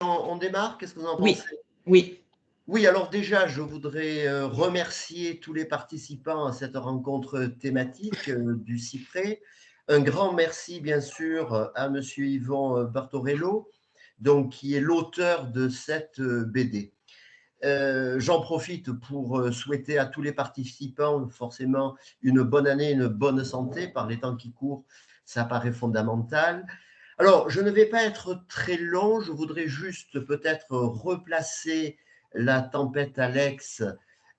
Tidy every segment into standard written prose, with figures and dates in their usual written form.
On démarre? Qu'est-ce que vous en Oui, pensez? oui. Oui, alors déjà, je voudrais remercier tous les participants à cette rencontre thématique du Cyprès. Un grand merci, bien sûr, à Monsieur Yvon Bartorello, donc, qui est l'auteur de cette BD. J'en profite pour souhaiter à tous les participants forcément une bonne année, une bonne santé. Par les temps qui courent, ça paraît fondamental. Alors, je ne vais pas être très long, je voudrais juste peut-être replacer la tempête Alex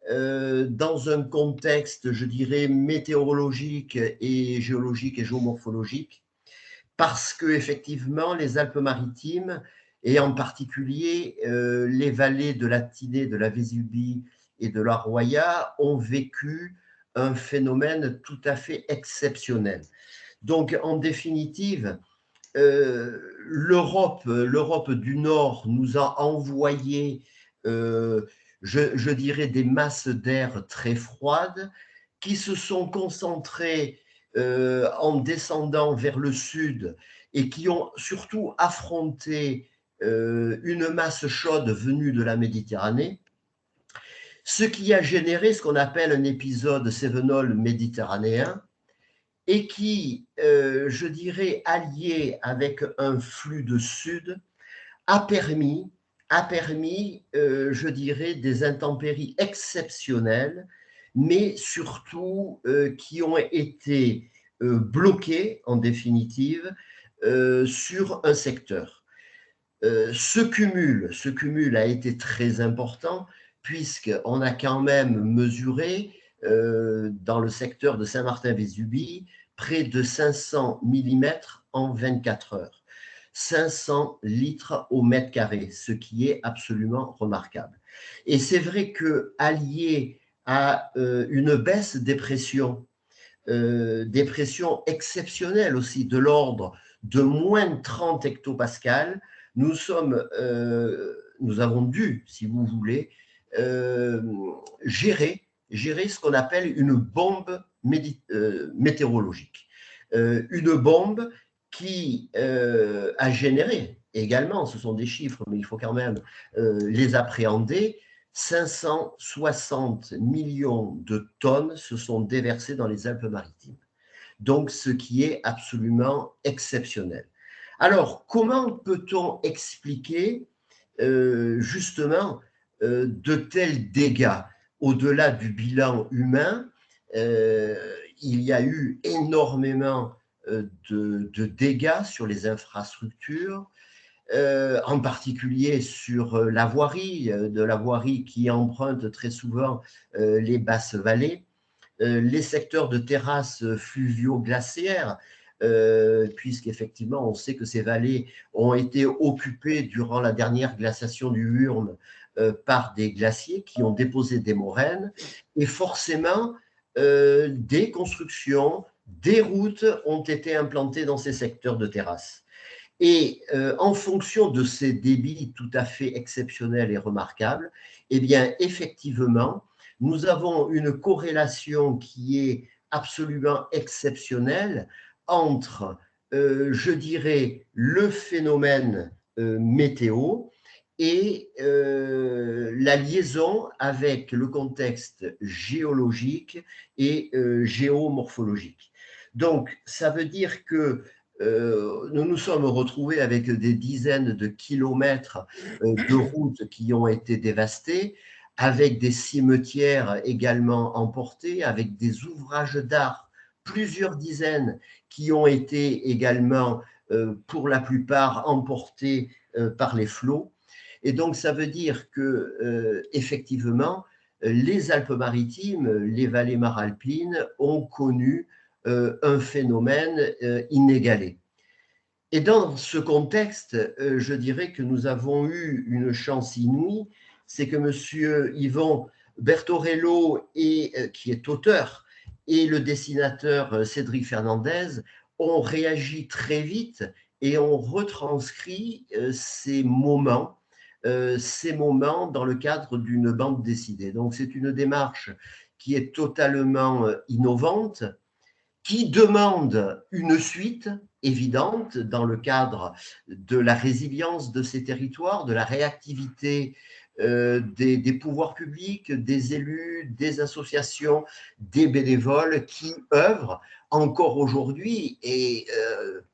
dans un contexte, je dirais, météorologique et géologique et géomorphologique, parce que effectivement, les Alpes-Maritimes, et en particulier les vallées de la Tinée, de la Vésubie et de la Roya, ont vécu un phénomène tout à fait exceptionnel. Donc, en définitive, l'Europe du Nord nous a envoyé, je dirais, des masses d'air très froides qui se sont concentrées en descendant vers le sud et qui ont surtout affronté une masse chaude venue de la Méditerranée, ce qui a généré ce qu'on appelle un épisode cévenol méditerranéen, et qui, je dirais, allié avec un flux de sud, a permis, je dirais, des intempéries exceptionnelles, mais surtout qui ont été bloquées, en définitive, sur un secteur. Ce cumul a été très important, puisqu'on a quand même mesuré, dans le secteur de Saint-Martin-Vésubie, près de 500 millimètres en 24 heures. 500 litres au mètre carré, ce qui est absolument remarquable. Et c'est vrai que, allié à une baisse des pressions exceptionnelles aussi, de l'ordre de moins 30 hectopascales, nous avons dû, si vous voulez, gérer ce qu'on appelle une bombe météorologique. Une bombe qui a généré également, ce sont des chiffres, mais il faut quand même les appréhender, 560 millions de tonnes se sont déversées dans les Alpes-Maritimes. Donc, ce qui est absolument exceptionnel. Alors, comment peut-on expliquer justement de tels dégâts? Au-delà du bilan humain, il y a eu énormément de dégâts sur les infrastructures, en particulier sur la voirie, de la voirie qui emprunte très souvent les basses vallées, les secteurs de terrasses fluvio-glaciaires, puisqu'effectivement, on sait que ces vallées ont été occupées durant la dernière glaciation du Wurm par des glaciers qui ont déposé des moraines, et forcément, des constructions, des routes ont été implantées dans ces secteurs de terrasses. Et en fonction de ces débits tout à fait exceptionnels et remarquables, eh bien, effectivement, nous avons une corrélation qui est absolument exceptionnelle entre, je dirais, le phénomène météo et la liaison avec le contexte géologique et géomorphologique. Donc, ça veut dire que nous nous sommes retrouvés avec des dizaines de kilomètres de routes qui ont été dévastées, avec des cimetières également emportés, avec des ouvrages d'art, plusieurs dizaines qui ont été également, pour la plupart, emportés par les flots. Et donc, ça veut dire que, effectivement, les Alpes-Maritimes, les vallées maralpines ont connu un phénomène inégalé. Et dans ce contexte, je dirais que nous avons eu une chance inouïe, c'est que M. Yvon Bertorello, qui est auteur, et le dessinateur Cédric Fernandez ont réagi très vite et ont retranscrit ces moments dans le cadre d'une bande dessinée. Donc c'est une démarche qui est totalement innovante, qui demande une suite évidente dans le cadre de la résilience de ces territoires, de la réactivité des pouvoirs publics, des élus, des associations, des bénévoles qui œuvrent encore aujourd'hui et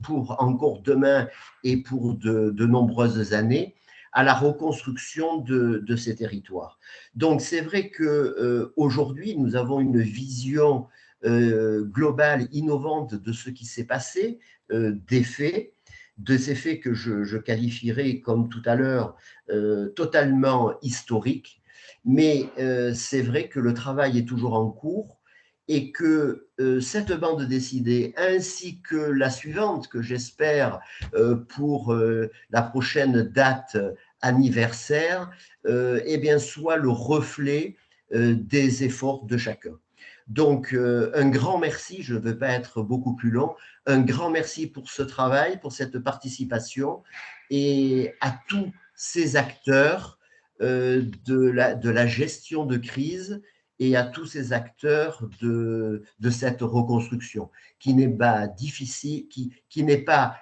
pour encore demain et pour de nombreuses années à la reconstruction de ces territoires. Donc c'est vrai qu'aujourd'hui, nous avons une vision globale, innovante de ce qui s'est passé, des faits, de ces faits que je qualifierais, comme tout à l'heure, totalement historiques. Mais c'est vrai que le travail est toujours en cours et que cette bande dessinée, ainsi que la suivante, que j'espère pour la prochaine date anniversaire, eh bien, soit le reflet des efforts de chacun. Donc, un grand merci, je ne veux pas être beaucoup plus long, un grand merci pour ce travail, pour cette participation et à tous ces acteurs de la gestion de crise et à tous ces acteurs de cette reconstruction qui n'est pas difficile, qui n'est pas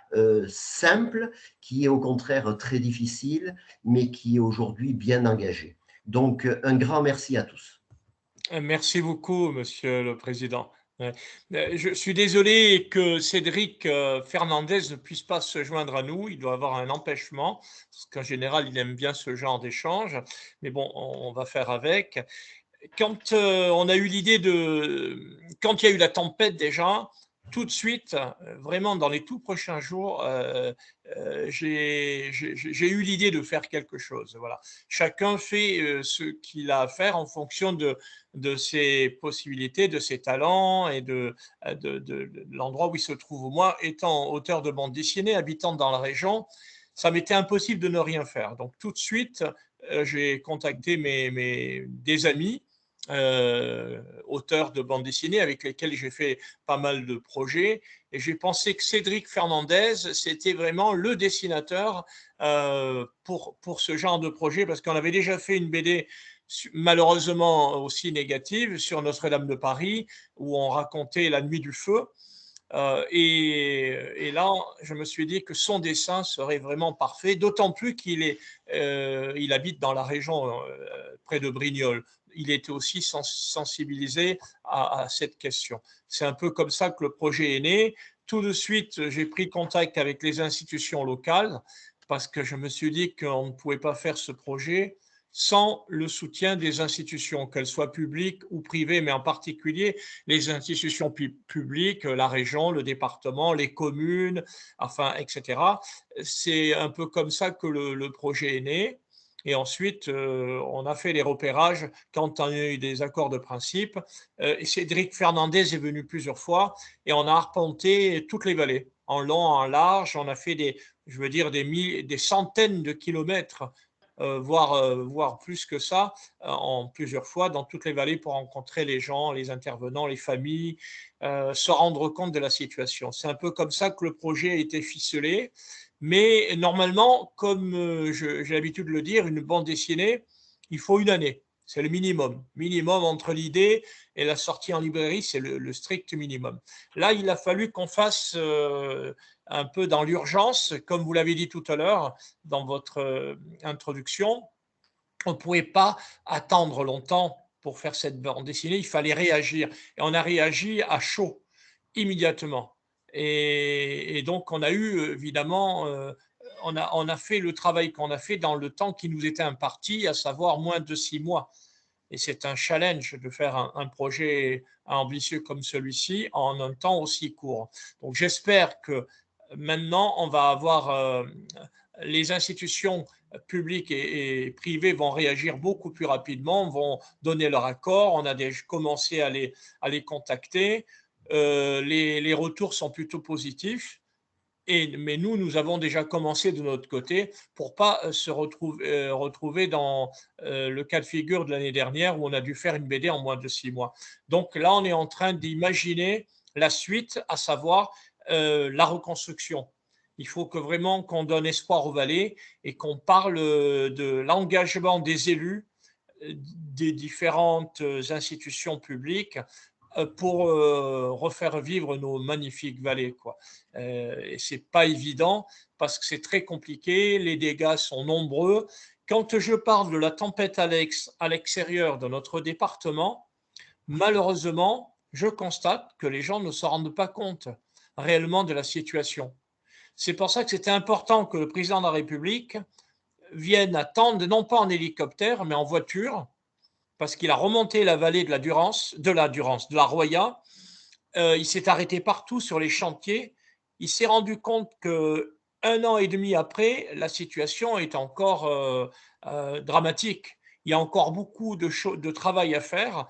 simple, qui est au contraire très difficile, mais qui est aujourd'hui bien engagée. Donc, un grand merci à tous. Merci beaucoup, Monsieur le Président. Je suis désolé que Cédric Fernandez ne puisse pas se joindre à nous. Il doit avoir un empêchement, parce qu'en général, il aime bien ce genre d'échange. Mais bon, on va faire avec. Quand on a eu l'idée de, quand il y a eu la tempête déjà, tout de suite, vraiment dans les tout prochains jours, j'ai eu l'idée de faire quelque chose. Voilà. Chacun fait ce qu'il a à faire en fonction de ses possibilités, de ses talents et de l'endroit où il se trouve. Moi, étant auteur de bande dessinée, habitant dans la région, ça m'était impossible de ne rien faire. Donc tout de suite, j'ai contacté des amis auteurs de bande dessinée avec lesquels j'ai fait pas mal de projets. Et j'ai pensé que Cédric Fernandez, c'était vraiment le dessinateur pour ce genre de projet, parce qu'on avait déjà fait une BD malheureusement aussi négative sur Notre-Dame de Paris, où on racontait la nuit du feu. Et là, je me suis dit que son dessin serait vraiment parfait, d'autant plus il habite dans la région près de Brignoles. Il était aussi sensibilisé à cette question. C'est un peu comme ça que le projet est né. Tout de suite, j'ai pris contact avec les institutions locales parce que je me suis dit qu'on ne pouvait pas faire ce projet sans le soutien des institutions, qu'elles soient publiques ou privées, mais en particulier les institutions publiques, la région, le département, les communes, enfin, etc. C'est un peu comme ça que le projet est né. Et ensuite, on a fait les repérages quand on a eu des accords de principe. Et Cédric Fernandez est venu plusieurs fois et on a arpenté toutes les vallées, en long, en large. On a fait des centaines de kilomètres, voire plus que ça, en plusieurs fois dans toutes les vallées pour rencontrer les gens, les intervenants, les familles, se rendre compte de la situation. C'est un peu comme ça que le projet a été ficelé. Mais normalement, comme j'ai l'habitude de le dire, une bande dessinée, il faut une année. C'est le minimum. Minimum entre l'idée et la sortie en librairie, c'est le strict minimum. Là, il a fallu qu'on fasse un peu dans l'urgence, comme vous l'avez dit tout à l'heure dans votre introduction. On ne pouvait pas attendre longtemps pour faire cette bande dessinée, il fallait réagir. Et on a réagi à chaud, immédiatement. Et donc, on a eu, évidemment, on a fait le travail qu'on a fait dans le temps qui nous était imparti, à savoir moins de 6 mois. Et c'est un challenge de faire un projet ambitieux comme celui-ci en un temps aussi court. Donc, j'espère que maintenant, on va avoir les institutions publiques et privées vont réagir beaucoup plus rapidement, vont donner leur accord. On a déjà commencé à les contacter. Les retours sont plutôt positifs. Mais nous avons déjà commencé de notre côté pour pas se retrouver dans le cas de figure de l'année dernière où on a dû faire une BD en moins de 6 mois. Donc là, on est en train d'imaginer la suite, à savoir la reconstruction. Il faut que vraiment qu'on donne espoir aux vallées et qu'on parle de l'engagement des élus des différentes institutions publiques pour refaire vivre nos magnifiques vallées, quoi. Et c'est pas évident parce que c'est très compliqué, les dégâts sont nombreux. Quand je parle de la tempête Alex à l'extérieur de notre département, malheureusement, je constate que les gens ne se rendent pas compte réellement de la situation. C'est pour ça que c'était important que le président de la République vienne attendre, non pas en hélicoptère, mais en voiture, parce qu'il a remonté la vallée de la Roya. Il s'est arrêté partout sur les chantiers. Il s'est rendu compte que 1 an et demi après, la situation est encore dramatique. Il y a encore beaucoup de travail à faire.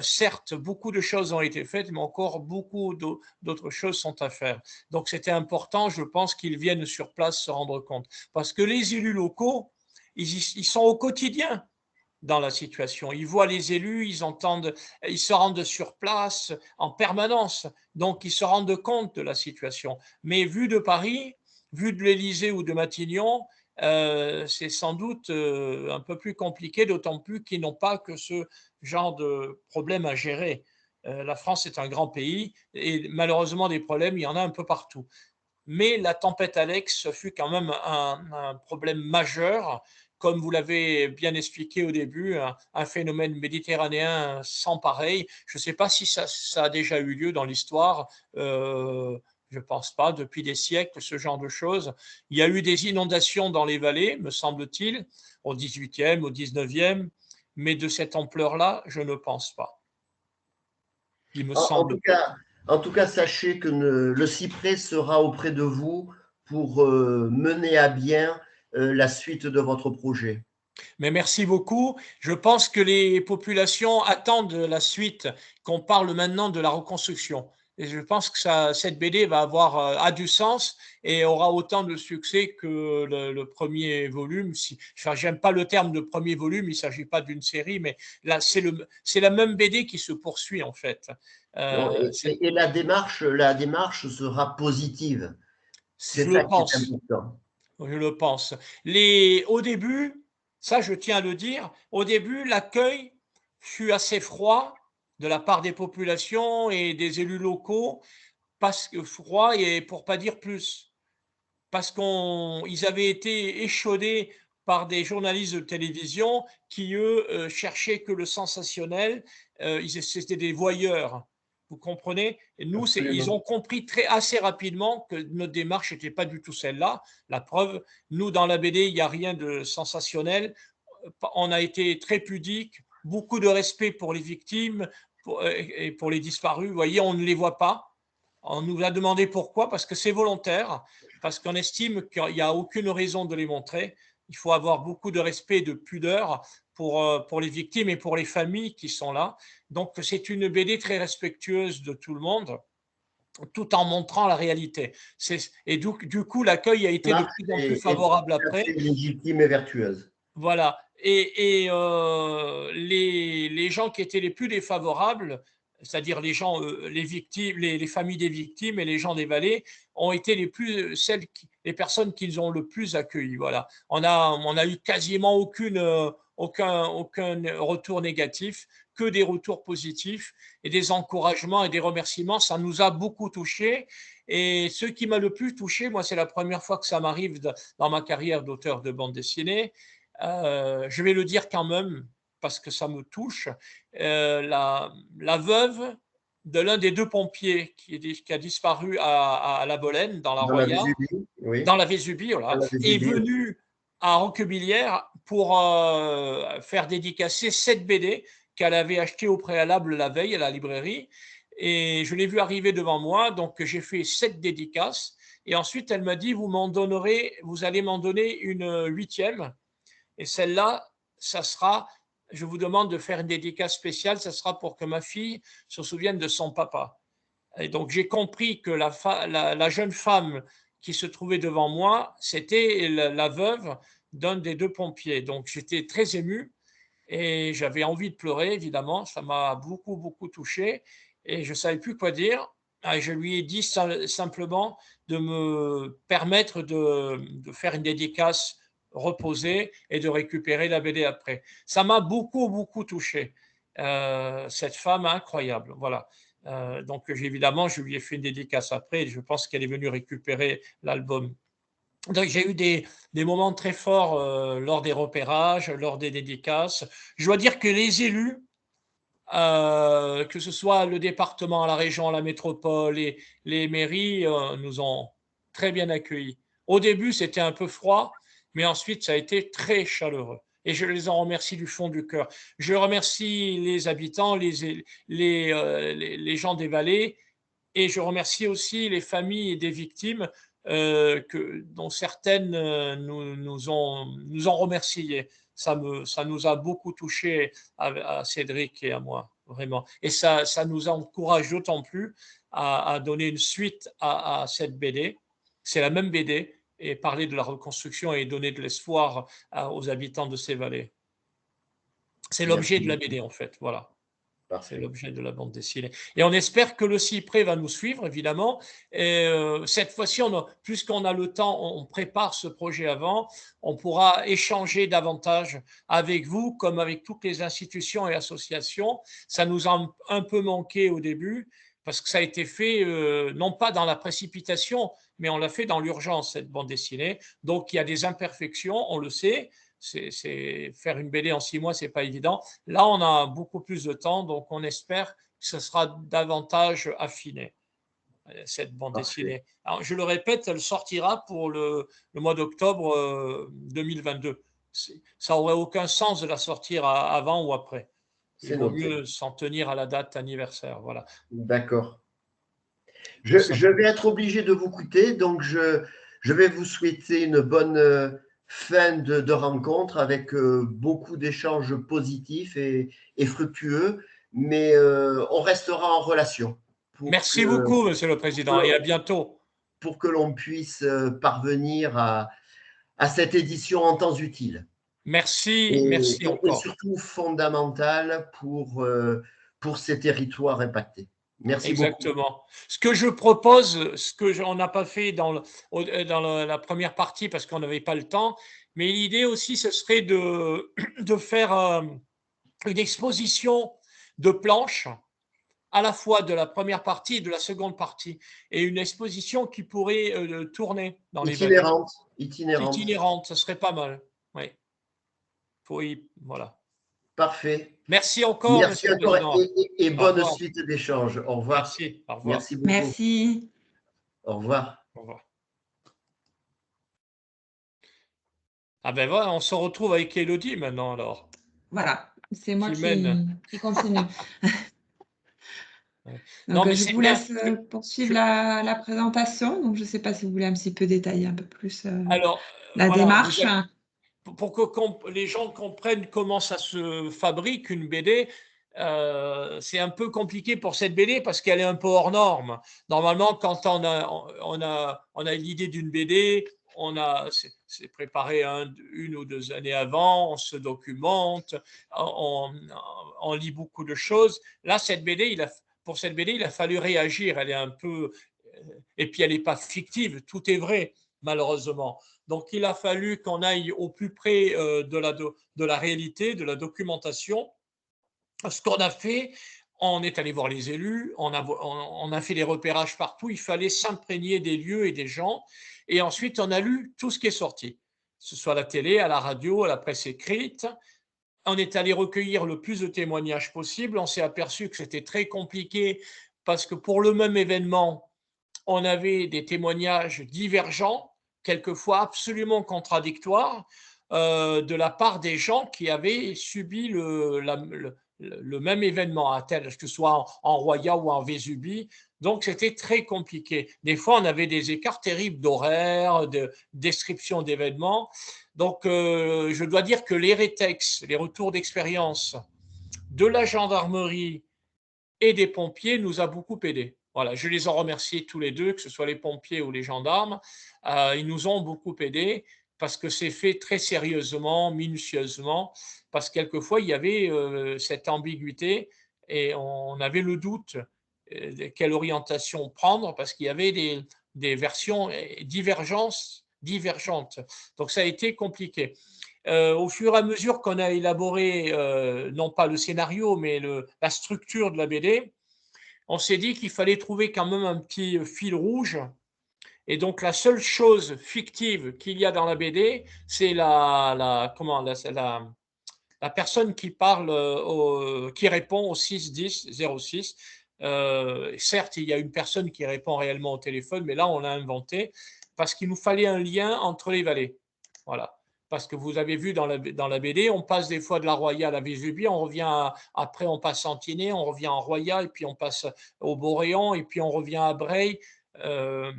Certes, beaucoup de choses ont été faites, mais encore beaucoup d'autres choses sont à faire. Donc, c'était important, je pense, qu'ils viennent sur place se rendre compte. Parce que les élus locaux, ils sont au quotidien dans la situation. Ils voient les élus, ils entendent, ils se rendent sur place en permanence, donc ils se rendent compte de la situation. Mais vu de Paris, vu de l'Élysée ou de Matignon, c'est sans doute un peu plus compliqué, d'autant plus qu'ils n'ont pas que ce genre de problème à gérer. La France est un grand pays et malheureusement des problèmes, il y en a un peu partout. Mais la tempête Alex fut quand même un problème majeur, comme vous l'avez bien expliqué au début, un phénomène méditerranéen sans pareil. Je ne sais pas si ça a déjà eu lieu dans l'histoire, je ne pense pas, depuis des siècles, ce genre de choses. Il y a eu des inondations dans les vallées, me semble-t-il, au 18e, au 19e, mais de cette ampleur-là, je ne pense pas. Il me En, en semble tout cas, en tout cas, sachez que le cyprès sera auprès de vous pour mener à bien la suite de votre projet. Mais merci beaucoup. Je pense que les populations attendent la suite, qu'on parle maintenant de la reconstruction. Et je pense que cette BD a du sens et aura autant de succès que le premier volume. Enfin, j'aime pas le terme de premier volume, il ne s'agit pas d'une série, mais là, c'est la même BD qui se poursuit en fait. Non, et la démarche sera positive. C'est Je ça le qui est pense. important. Je le pense. Au début, ça je tiens à le dire, au début, l'accueil fut assez froid de la part des populations et des élus locaux, parce que froid et pour pas dire plus, parce qu'ils avaient été échaudés par des journalistes de télévision qui, eux, cherchaient que le sensationnel, c'était des voyeurs. Vous comprenez? Et nous, ils Absolument. ont compris assez rapidement que notre démarche n'était pas du tout celle-là. La preuve, nous, dans la BD, il n'y a rien de sensationnel. On a été très pudique, beaucoup de respect pour les victimes et pour les disparus. Vous voyez, on ne les voit pas. On nous a demandé pourquoi, parce que c'est volontaire, parce qu'on estime qu'il n'y a aucune raison de les montrer. Il faut avoir beaucoup de respect et de pudeur pour les victimes et pour les familles qui sont là. Donc, c'est une BD très respectueuse de tout le monde, tout en montrant la réalité. Et du coup, l'accueil a été de Marche plus en plus est favorable tout à après. fait légitime et vertueuse. Voilà. Et les gens qui étaient les plus défavorables, c'est-à-dire les gens, les victimes, les familles des victimes et les gens des vallées, ont été les personnes qu'ils ont le plus accueillies. Voilà. On a eu quasiment aucun retour négatif, que des retours positifs et des encouragements et des remerciements. Ça nous a beaucoup touchés. Et ce qui m'a le plus touché, moi, c'est la première fois que ça m'arrive dans ma carrière d'auteur de bande dessinée. Je vais le dire quand même parce que ça me touche. La veuve de l'un des deux pompiers qui a disparu à La Bolène, dans la Dans la Roya, Vésubie, oui. dans la Vésubie, Dans voilà, la est Vésubie, venue à Roquebillière pour faire dédicacer cette BD qu'elle avait achetée au préalable la veille à la librairie. Et je l'ai vue arriver devant moi, donc j'ai fait 7 dédicaces. Et ensuite, elle m'a dit, vous allez m'en donner une huitième. Et celle-là, ça sera, je vous demande de faire une dédicace spéciale, ça sera pour que ma fille se souvienne de son papa. Et donc j'ai compris que la jeune femme qui se trouvait devant moi, c'était la veuve d'un des deux pompiers. Donc j'étais très ému et j'avais envie de pleurer, évidemment. Ça m'a beaucoup, beaucoup touché et je ne savais plus quoi dire. Et je lui ai dit simplement de me permettre de faire une dédicace reposée et de récupérer la BD après. Ça m'a beaucoup, beaucoup touché. Cette femme incroyable. Voilà. Donc, évidemment, je lui ai fait une dédicace après. Et je pense qu'elle est venue récupérer l'album. Donc, j'ai eu des moments très forts lors des repérages, lors des dédicaces. Je dois dire que les élus, que ce soit le département, la région, la métropole et les mairies, nous ont très bien accueillis. Au début, c'était un peu froid, mais ensuite, ça a été très chaleureux. Et je les en remercie du fond du cœur. Je remercie les habitants, les gens des vallées, et je remercie aussi les familles et des victimes dont certaines nous ont remerciés. Ça nous a beaucoup touchés à Cédric et à moi, vraiment. Et ça nous encourage d'autant plus à donner une suite à cette BD. C'est la même BD, et parler de la reconstruction et donner de l'espoir aux habitants de ces vallées. C'est l'objet Merci de la beaucoup. BD, en fait, voilà. C'est Parfait. l'objet de la bande dessinée. Et on espère que le cyprès va nous suivre, évidemment. Et cette fois-ci, puisqu'on a le temps, on prépare ce projet avant, on pourra échanger davantage avec vous, comme avec toutes les institutions et associations. Ça nous a un peu manqué au début, parce que ça a été fait, non pas dans la précipitation, mais on l'a fait dans l'urgence, cette bande dessinée. Donc, il y a des imperfections, on le sait. Faire une BD en 6 mois, c'est pas évident. Là, on a beaucoup plus de temps, donc on espère que ce sera davantage affiné, cette bande Parfait. dessinée. Alors, je le répète, elle sortira pour le mois d'octobre 2022. Ça n'aurait aucun sens de la sortir avant ou après. Il C'est vaut noté. mieux s'en tenir à la date anniversaire. Voilà, D'accord. tout Je simplement. vais être obligé de vous quitter, donc je vais vous souhaiter une bonne fin de rencontre avec beaucoup d'échanges positifs et fructueux, mais on restera en relation pour Merci que, beaucoup, Monsieur le pour que Président, et à bientôt. pour que l'on puisse parvenir à cette édition en temps utile. Merci, Et, merci et encore. surtout fondamentale pour ces territoires impactés. Merci beaucoup. Exactement. Ce que je propose, on n'a pas fait dans la première partie parce qu'on n'avait pas le temps, mais l'idée aussi, ce serait de faire une exposition de planches, à la fois de la première partie et de la seconde partie, et une exposition qui pourrait tourner dans les vallées, Itinérante, itinérante. itinérante, ce serait pas mal. Oui, voilà. Parfait. Merci encore, Merci Monsieur le encore Président. et Au bonne revoir. suite d'échanges. Au revoir. Merci. Au revoir. Merci beaucoup. Merci. Au revoir. Au revoir. Ah ben voilà, on se retrouve avec Élodie maintenant alors, Voilà, c'est moi qui mène. qui continue. Ouais. Non, Donc, mais je c'est vous bien. laisse poursuivre Je- la présentation. Donc, je ne sais pas si vous voulez un petit peu détailler un peu plus alors, la voilà, démarche. pour que les gens comprennent comment ça se fabrique une BD, c'est un peu compliqué pour cette BD parce qu'elle est un peu hors norme. Normalement, quand on a l'idée d'une BD, c'est préparé une ou 2 années avant, on se documente, on, on lit beaucoup de choses. Là, pour cette BD, il a fallu réagir. Elle est un peu, et puis elle n'est pas fictive, tout est vrai, malheureusement. Donc, il a fallu qu'on aille au plus près de la réalité, de la documentation. Ce qu'on a fait, on est allé voir les élus, on a fait les repérages partout, il fallait s'imprégner des lieux et des gens. Et ensuite, on a lu tout ce qui est sorti, que ce soit à la télé, à la radio, à la presse écrite. On est allé recueillir le plus de témoignages possible. On s'est aperçu que c'était très compliqué parce que pour le même événement, on avait des témoignages divergents, quelquefois absolument contradictoires, de la part des gens qui avaient subi le même événement, que ce soit en Roya ou en Vésubie. Donc, c'était très compliqué. Des fois, on avait des écarts terribles d'horaire, de description d'événements. Donc, je dois dire que les rétex, les retours d'expérience de la gendarmerie et des pompiers nous a beaucoup aidés. Voilà, je les en remercie tous les deux, que ce soit les pompiers ou les gendarmes. Ils nous ont beaucoup aidés parce que c'est fait très sérieusement, minutieusement, parce que quelquefois, il y avait cette ambiguïté et on avait le doute de quelle orientation prendre parce qu'il y avait des versions divergentes. Donc, ça a été compliqué. Au fur et à mesure qu'on a élaboré, non pas le scénario, mais la structure de la BD, on s'est dit qu'il fallait trouver quand même un petit fil rouge. Et donc, la seule chose fictive qu'il y a dans la BD, c'est la personne qui parle, qui répond au 610 06. Certes, il y a une personne qui répond réellement au téléphone, mais là, on l'a inventé parce qu'il nous fallait un lien entre les vallées. Voilà. Parce que vous avez vu dans la BD, on passe des fois de la Roya à la Vésubie, on revient après on passe en Tinée, on revient en Roya, et puis on passe au Boréon, et puis on revient à Breil. Euh,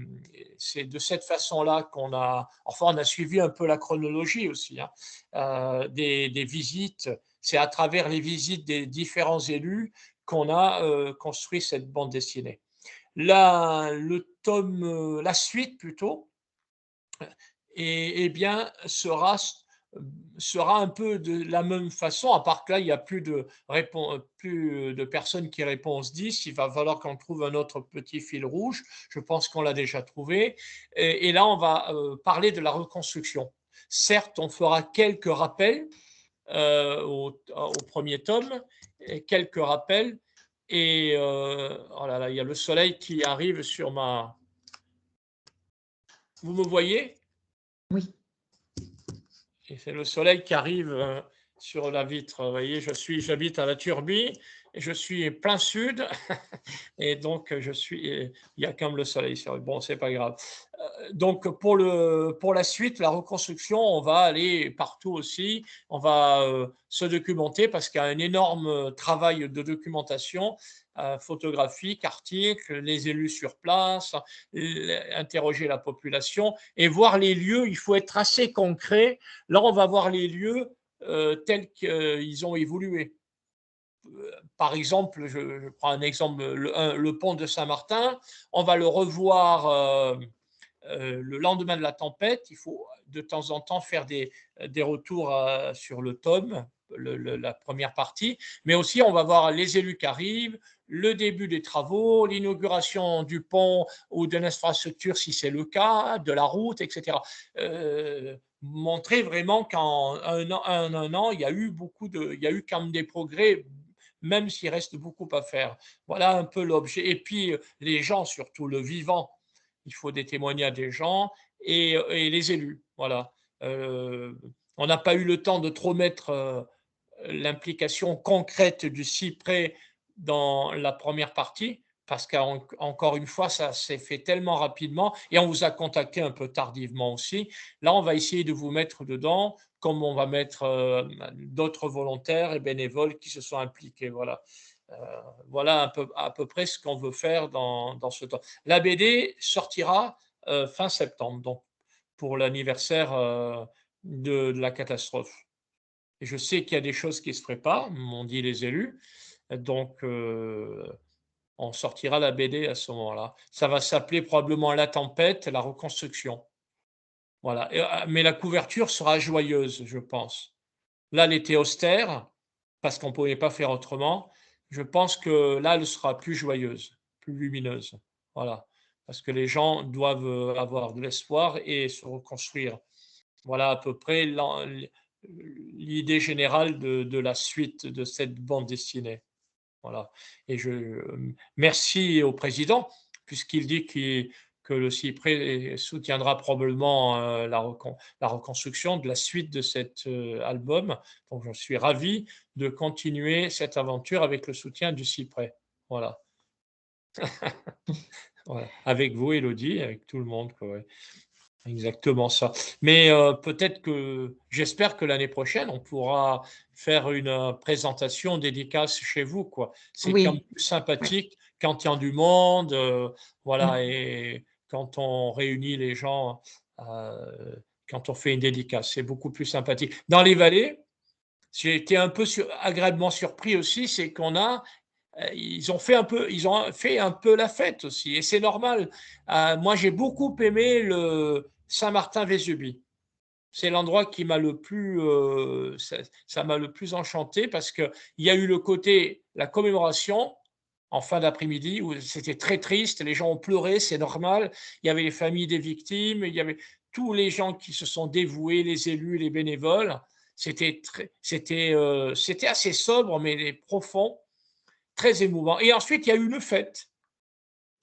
c'est de cette façon-là qu'on a, enfin, on a suivi un peu la chronologie aussi, hein, des visites. C'est à travers les visites des différents élus qu'on a construit cette bande dessinée. La suite plutôt, bien, sera un peu de la même façon, à part que là, il n'y a plus de personnes qui répondent 10. Il va falloir qu'on trouve un autre petit fil rouge. Je pense qu'on l'a déjà trouvé. Et là, on va parler de la reconstruction. Certes, on fera quelques rappels au premier tome, et quelques rappels. Et oh là là, il y a le soleil qui arrive sur ma... Vous me voyez? Oui. Et c'est le soleil qui arrive sur la vitre. Vous voyez, j'habite à la Turbie, et je suis plein sud, et donc il y a quand même le soleil. Bon, c'est pas grave. Donc pour la suite, la reconstruction, on va aller partout aussi. On va se documenter parce qu'il y a un énorme travail de documentation photographique, articles, les élus sur place, interroger la population et voir les lieux. Il faut être assez concret. Là, on va voir les lieux tels qu'ils ont évolué. Par exemple, je prends un exemple, le pont de Saint-Martin, on va le revoir le lendemain de la tempête. Il faut de temps en temps faire des retours sur le tome, la première partie, mais aussi on va voir les élus qui arrivent, le début des travaux, l'inauguration du pont ou de l'infrastructure si c'est le cas, de la route, etc. Montrer vraiment qu'en un an, il y a eu quand même des progrès, même s'il reste beaucoup à faire. Voilà un peu l'objet. Et puis les gens, surtout le vivant, il faut des témoignages des gens et les élus. Voilà. On n'a pas eu le temps de trop mettre l'implication concrète du cyprès dans la première partie, parce qu'encore une fois, ça s'est fait tellement rapidement et on vous a contacté un peu tardivement aussi. Là, on va essayer de vous mettre dedans, comme on va mettre d'autres volontaires et bénévoles qui se sont impliqués. Voilà. Voilà à peu près ce qu'on veut faire dans ce temps. La BD sortira fin septembre, donc pour l'anniversaire de la catastrophe. Et je sais qu'il y a des choses qui se préparent, m'ont dit les élus, donc on sortira la BD à ce moment-là. Ça va s'appeler probablement La tempête, la reconstruction. Voilà. Mais la couverture sera joyeuse, je pense. Là, elle était austère, parce qu'on ne pouvait pas faire autrement. Je pense que là, elle sera plus joyeuse, plus lumineuse. Voilà. Parce que les gens doivent avoir de l'espoir et se reconstruire. Voilà à peu près l'idée générale de la suite de cette bande dessinée. Voilà. Et merci au président, puisqu'il dit que le CIPRE soutiendra probablement la reconstruction de la suite de cet album. Donc, je suis ravi de continuer cette aventure avec le soutien du CIPRE. Voilà. Voilà. Avec vous, Élodie, avec tout le monde, quoi, ouais. Exactement ça. Mais peut-être j'espère que l'année prochaine, on pourra faire une présentation dédicace chez vous, quoi. C'est quand même Oui. plus sympathique quand il y a du monde, voilà, Mm. et quand on réunit les gens, quand on fait une dédicace, c'est beaucoup plus sympathique. Dans les vallées, j'ai été un peu agréablement surpris aussi, c'est ils ont fait un peu la fête aussi, et c'est normal. Moi, j'ai beaucoup aimé le Saint-Martin-Vésubie. C'est l'endroit qui m'a le plus, ça m'a le plus enchanté parce qu'il y a eu le côté, la commémoration en fin d'après-midi où c'était très triste, les gens ont pleuré, c'est normal. Il y avait les familles des victimes, il y avait tous les gens qui se sont dévoués, les élus, les bénévoles. C'était assez sobre mais profond, très émouvant. Et ensuite, il y a eu une fête.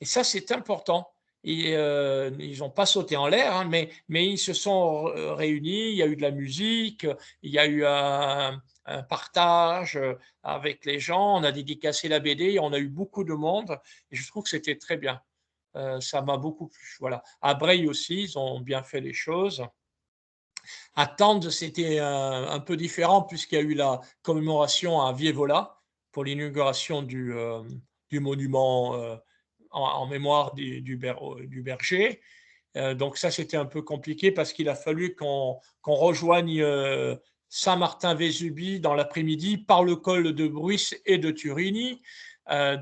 Et ça, c'est important. Et, ils n'ont pas sauté en l'air, hein, mais ils se sont réunis, il y a eu de la musique, il y a eu un partage avec les gens, on a dédicacé la BD, on a eu beaucoup de monde, et je trouve que c'était très bien. Ça m'a beaucoup plu. Voilà. À Breil aussi, ils ont bien fait les choses. À Tende, c'était un peu différent puisqu'il y a eu la commémoration à Vievola pour l'inauguration du monument en mémoire du berger. Donc ça, c'était un peu compliqué parce qu'il a fallu qu'on rejoigne Saint-Martin-Vésubie dans l'après-midi par le col de Bruys et de Turini.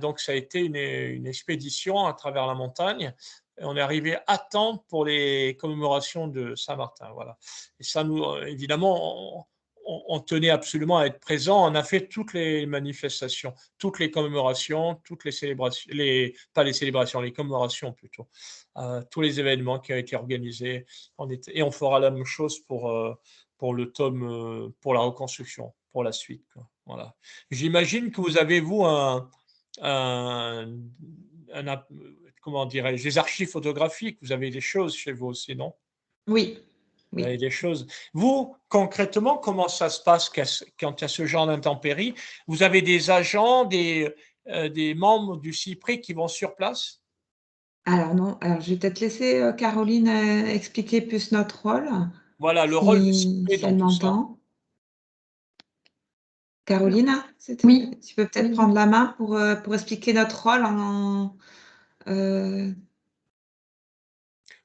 Donc ça a été une expédition à travers la montagne. Et on est arrivé à temps pour les commémorations de Saint-Martin. Voilà. Et ça, nous, évidemment, on tenait absolument à être présent. On a fait toutes les manifestations, toutes les commémorations, toutes les célébrations, pas les célébrations, les commémorations plutôt, tous les événements qui ont été organisés. Et on fera la même chose pour le tome, pour la reconstruction, pour la suite, quoi. Voilà. J'imagine que vous avez, vous, un, comment dirais-je, des archives photographiques. Vous avez des choses chez vous aussi, non? Oui, Vous oui. avez des choses. Vous, concrètement, comment ça se passe quand il y a ce genre d'intempéries? Vous avez des agents, des membres du CIPRI qui vont sur place? Alors non, alors je vais peut-être laisser, Caroline, expliquer plus notre rôle, Voilà, le rôle du si CIPRI dans elle tout ça. m'entend. Caroline, Oui, tu peux peut-être oui. prendre la main pour expliquer notre rôle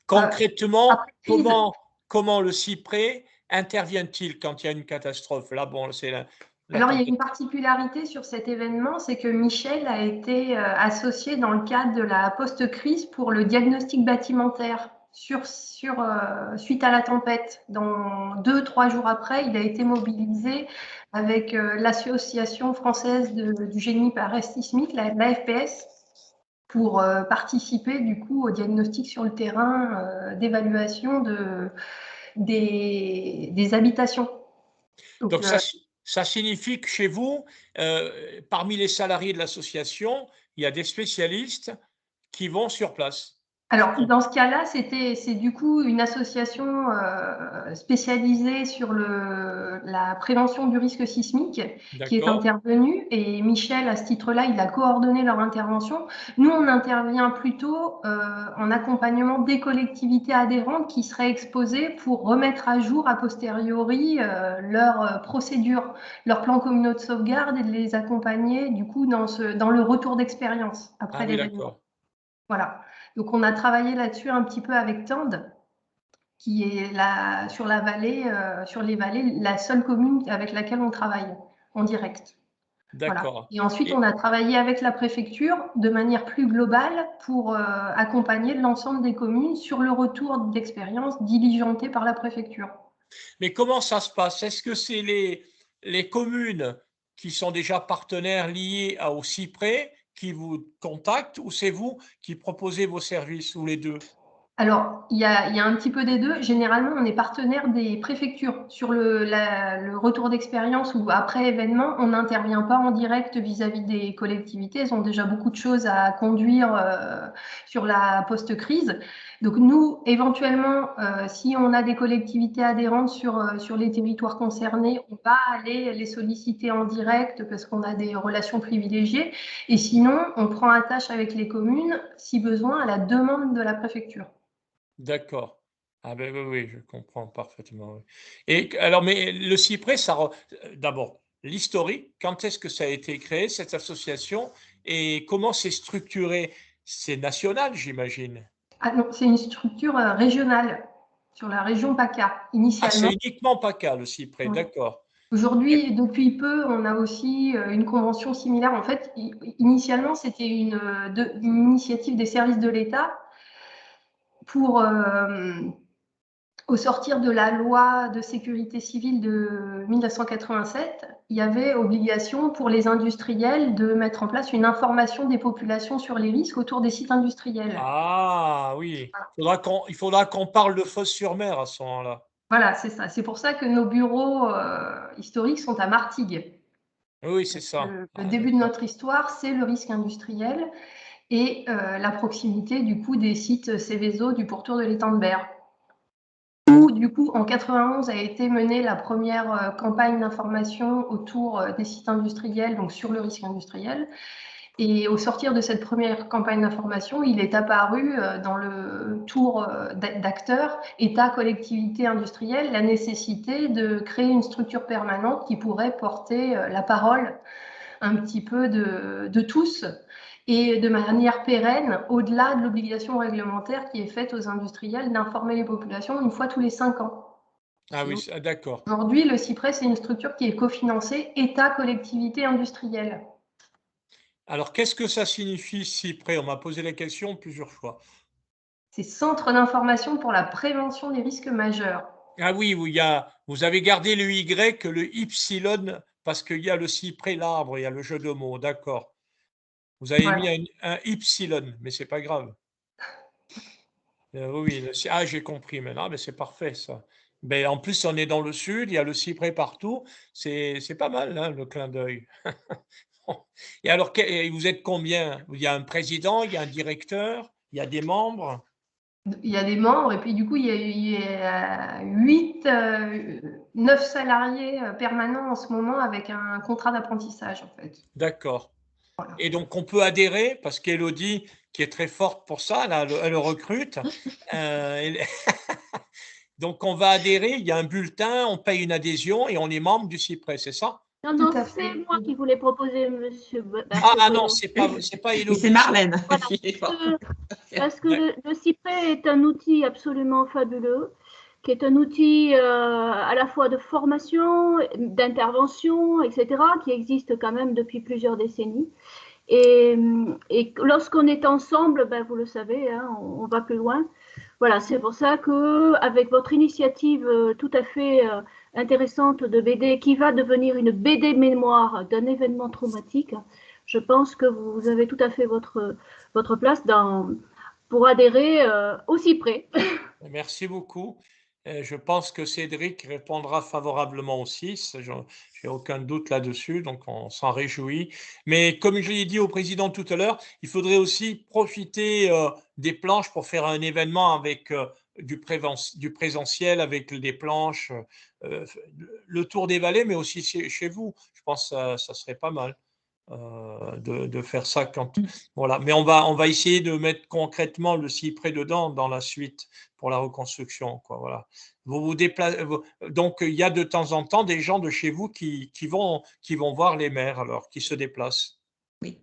Concrètement, Après crise, comment le CIPRI intervient-il quand il y a une catastrophe? Là, bon, c'est la alors il y a tempête. une particularité sur cet événement, c'est que Michel a été associé dans le cadre de la post-crise pour le diagnostic bâtimentaire suite à la tempête. Dans 2-3 jours après, il a été mobilisé avec l'Association française du génie sismique, la FPS, pour participer du coup au diagnostic sur le terrain d'évaluation des habitations. Donc, ça signifie que chez vous, parmi les salariés de l'association, il y a des spécialistes qui vont sur place. Alors, dans ce cas-là, c'est du coup une association spécialisée sur la prévention du risque sismique qui est D'accord? intervenue. Et Michel, à ce titre-là, il a coordonné leur intervention. Nous, on intervient plutôt en accompagnement des collectivités adhérentes qui seraient exposées pour remettre à jour a posteriori leur procédure, leur plan communaux de sauvegarde et de les accompagner du coup dans le retour d'expérience après Ah oui, l'événement. d'accord. Voilà. Donc, on a travaillé là-dessus un petit peu avec Tende, qui est sur la vallée, sur les vallées, la seule commune avec laquelle on travaille en direct. Voilà. D'accord. Et ensuite, on a travaillé avec la préfecture de manière plus globale pour accompagner l'ensemble des communes sur le retour d'expérience diligenté par la préfecture. Mais comment ça se passe? Est-ce que c'est les communes qui sont déjà partenaires liés au CIPRE qui vous contactent ou c'est vous qui proposez vos services ou les deux? Alors, il y a un petit peu des deux. Généralement, on est partenaire des préfectures sur le retour d'expérience ou après événement. On n'intervient pas en direct vis-à-vis des collectivités. Elles ont déjà beaucoup de choses à conduire sur la post-crise. Donc, nous, éventuellement, si on a des collectivités adhérentes sur les territoires concernés, on va aller les solliciter en direct parce qu'on a des relations privilégiées. Et sinon, on prend attache avec les communes, si besoin, à la demande de la préfecture. D'accord. Ah ben oui, oui, je comprends parfaitement. Oui. Et alors, mais le CIPRE, d'abord, l'historique, quand est-ce que ça a été créé, cette association, et comment c'est structuré? C'est national, j'imagine. Ah non, c'est une structure régionale sur la région PACA, Ah, initialement. c'est uniquement PACA, le CIPRE, Oui. d'accord. Aujourd'hui, depuis peu, on a aussi une convention similaire. En fait, initialement, c'était une initiative des services de l'État pour, au sortir de la loi de sécurité civile de 1987, il y avait obligation pour les industriels de mettre en place une information des populations sur les risques autour des sites industriels. Ah oui, il faudra qu'on parle de Fos-sur-Mer à ce moment-là. Voilà, c'est ça. C'est pour ça que nos bureaux historiques sont à Martigues. Oui, c'est ça. Le début de notre histoire, c'est le risque industriel et la proximité du coup des sites Céveso du pourtour de l'étang de Berre. Où du coup en 91 a été menée la première campagne d'information autour des sites industriels, donc sur le risque industriel. Et au sortir de cette première campagne d'information, il est apparu dans le tour d'acteurs, État, collectivités industrielles, la nécessité de créer une structure permanente qui pourrait porter la parole un petit peu de tous et de manière pérenne, au-delà de l'obligation réglementaire qui est faite aux industriels d'informer les populations une fois tous les 5 ans. Ah oui, d'accord. Aujourd'hui, le CIPRES, c'est une structure qui est cofinancée État, collectivité industrielle. Alors, qu'est-ce que ça signifie CIPRES? On m'a posé la question plusieurs fois. C'est Centre d'information pour la prévention des risques majeurs. Ah oui, vous avez gardé le Y, le Y, parce qu'il y a le cyprès, l'arbre, il y a le jeu de mots, d'accord. Vous avez Voilà. mis un Y, mais c'est pas grave. Oui, j'ai compris maintenant, mais c'est parfait ça. Mais en plus, on est dans le sud, il y a le cyprès partout, c'est pas mal, hein, le clin d'œil. Et alors, et vous êtes combien? Il y a un président, il y a un directeur, il y a des membres? Il y a des membres et puis du coup, il y a 9 salariés permanents en ce moment avec un contrat d'apprentissage en fait. D'accord. Voilà. Et donc, on peut adhérer parce qu'Élodie, qui est très forte pour ça, là, elle recrute. Donc, on va adhérer, il y a un bulletin, on paye une adhésion et on est membre du CIPRES, c'est ça? Non, non, c'est moi qui voulais proposer, monsieur. Ah non, c'est pas Élodie. C'est Marlène. Voilà, parce que le CIPRES est un outil absolument fabuleux, qui est un outil à la fois de formation, d'intervention, etc., qui existe quand même depuis plusieurs décennies. Et lorsqu'on est ensemble, vous le savez, hein, on va plus loin. Voilà, c'est pour ça qu'avec votre initiative tout à fait intéressante de BD, qui va devenir une BD mémoire d'un événement traumatique, je pense que vous avez tout à fait votre place pour adhérer au CIPRES. Merci beaucoup. Je pense que Cédric répondra favorablement aussi. J'ai aucun doute là-dessus, donc on s'en réjouit. Mais comme je l'ai dit au président tout à l'heure, il faudrait aussi profiter des planches pour faire un événement avec du présentiel, avec des planches, le tour des vallées, mais aussi chez vous. Je pense que ça serait pas mal. De faire ça voilà. Mais on va essayer de mettre concrètement le cyprès dedans dans la suite pour la reconstruction, quoi. Voilà. Vous vous déplacez, donc il y a de temps en temps des gens de chez vous qui vont voir les maires alors, qui se déplacent. Oui,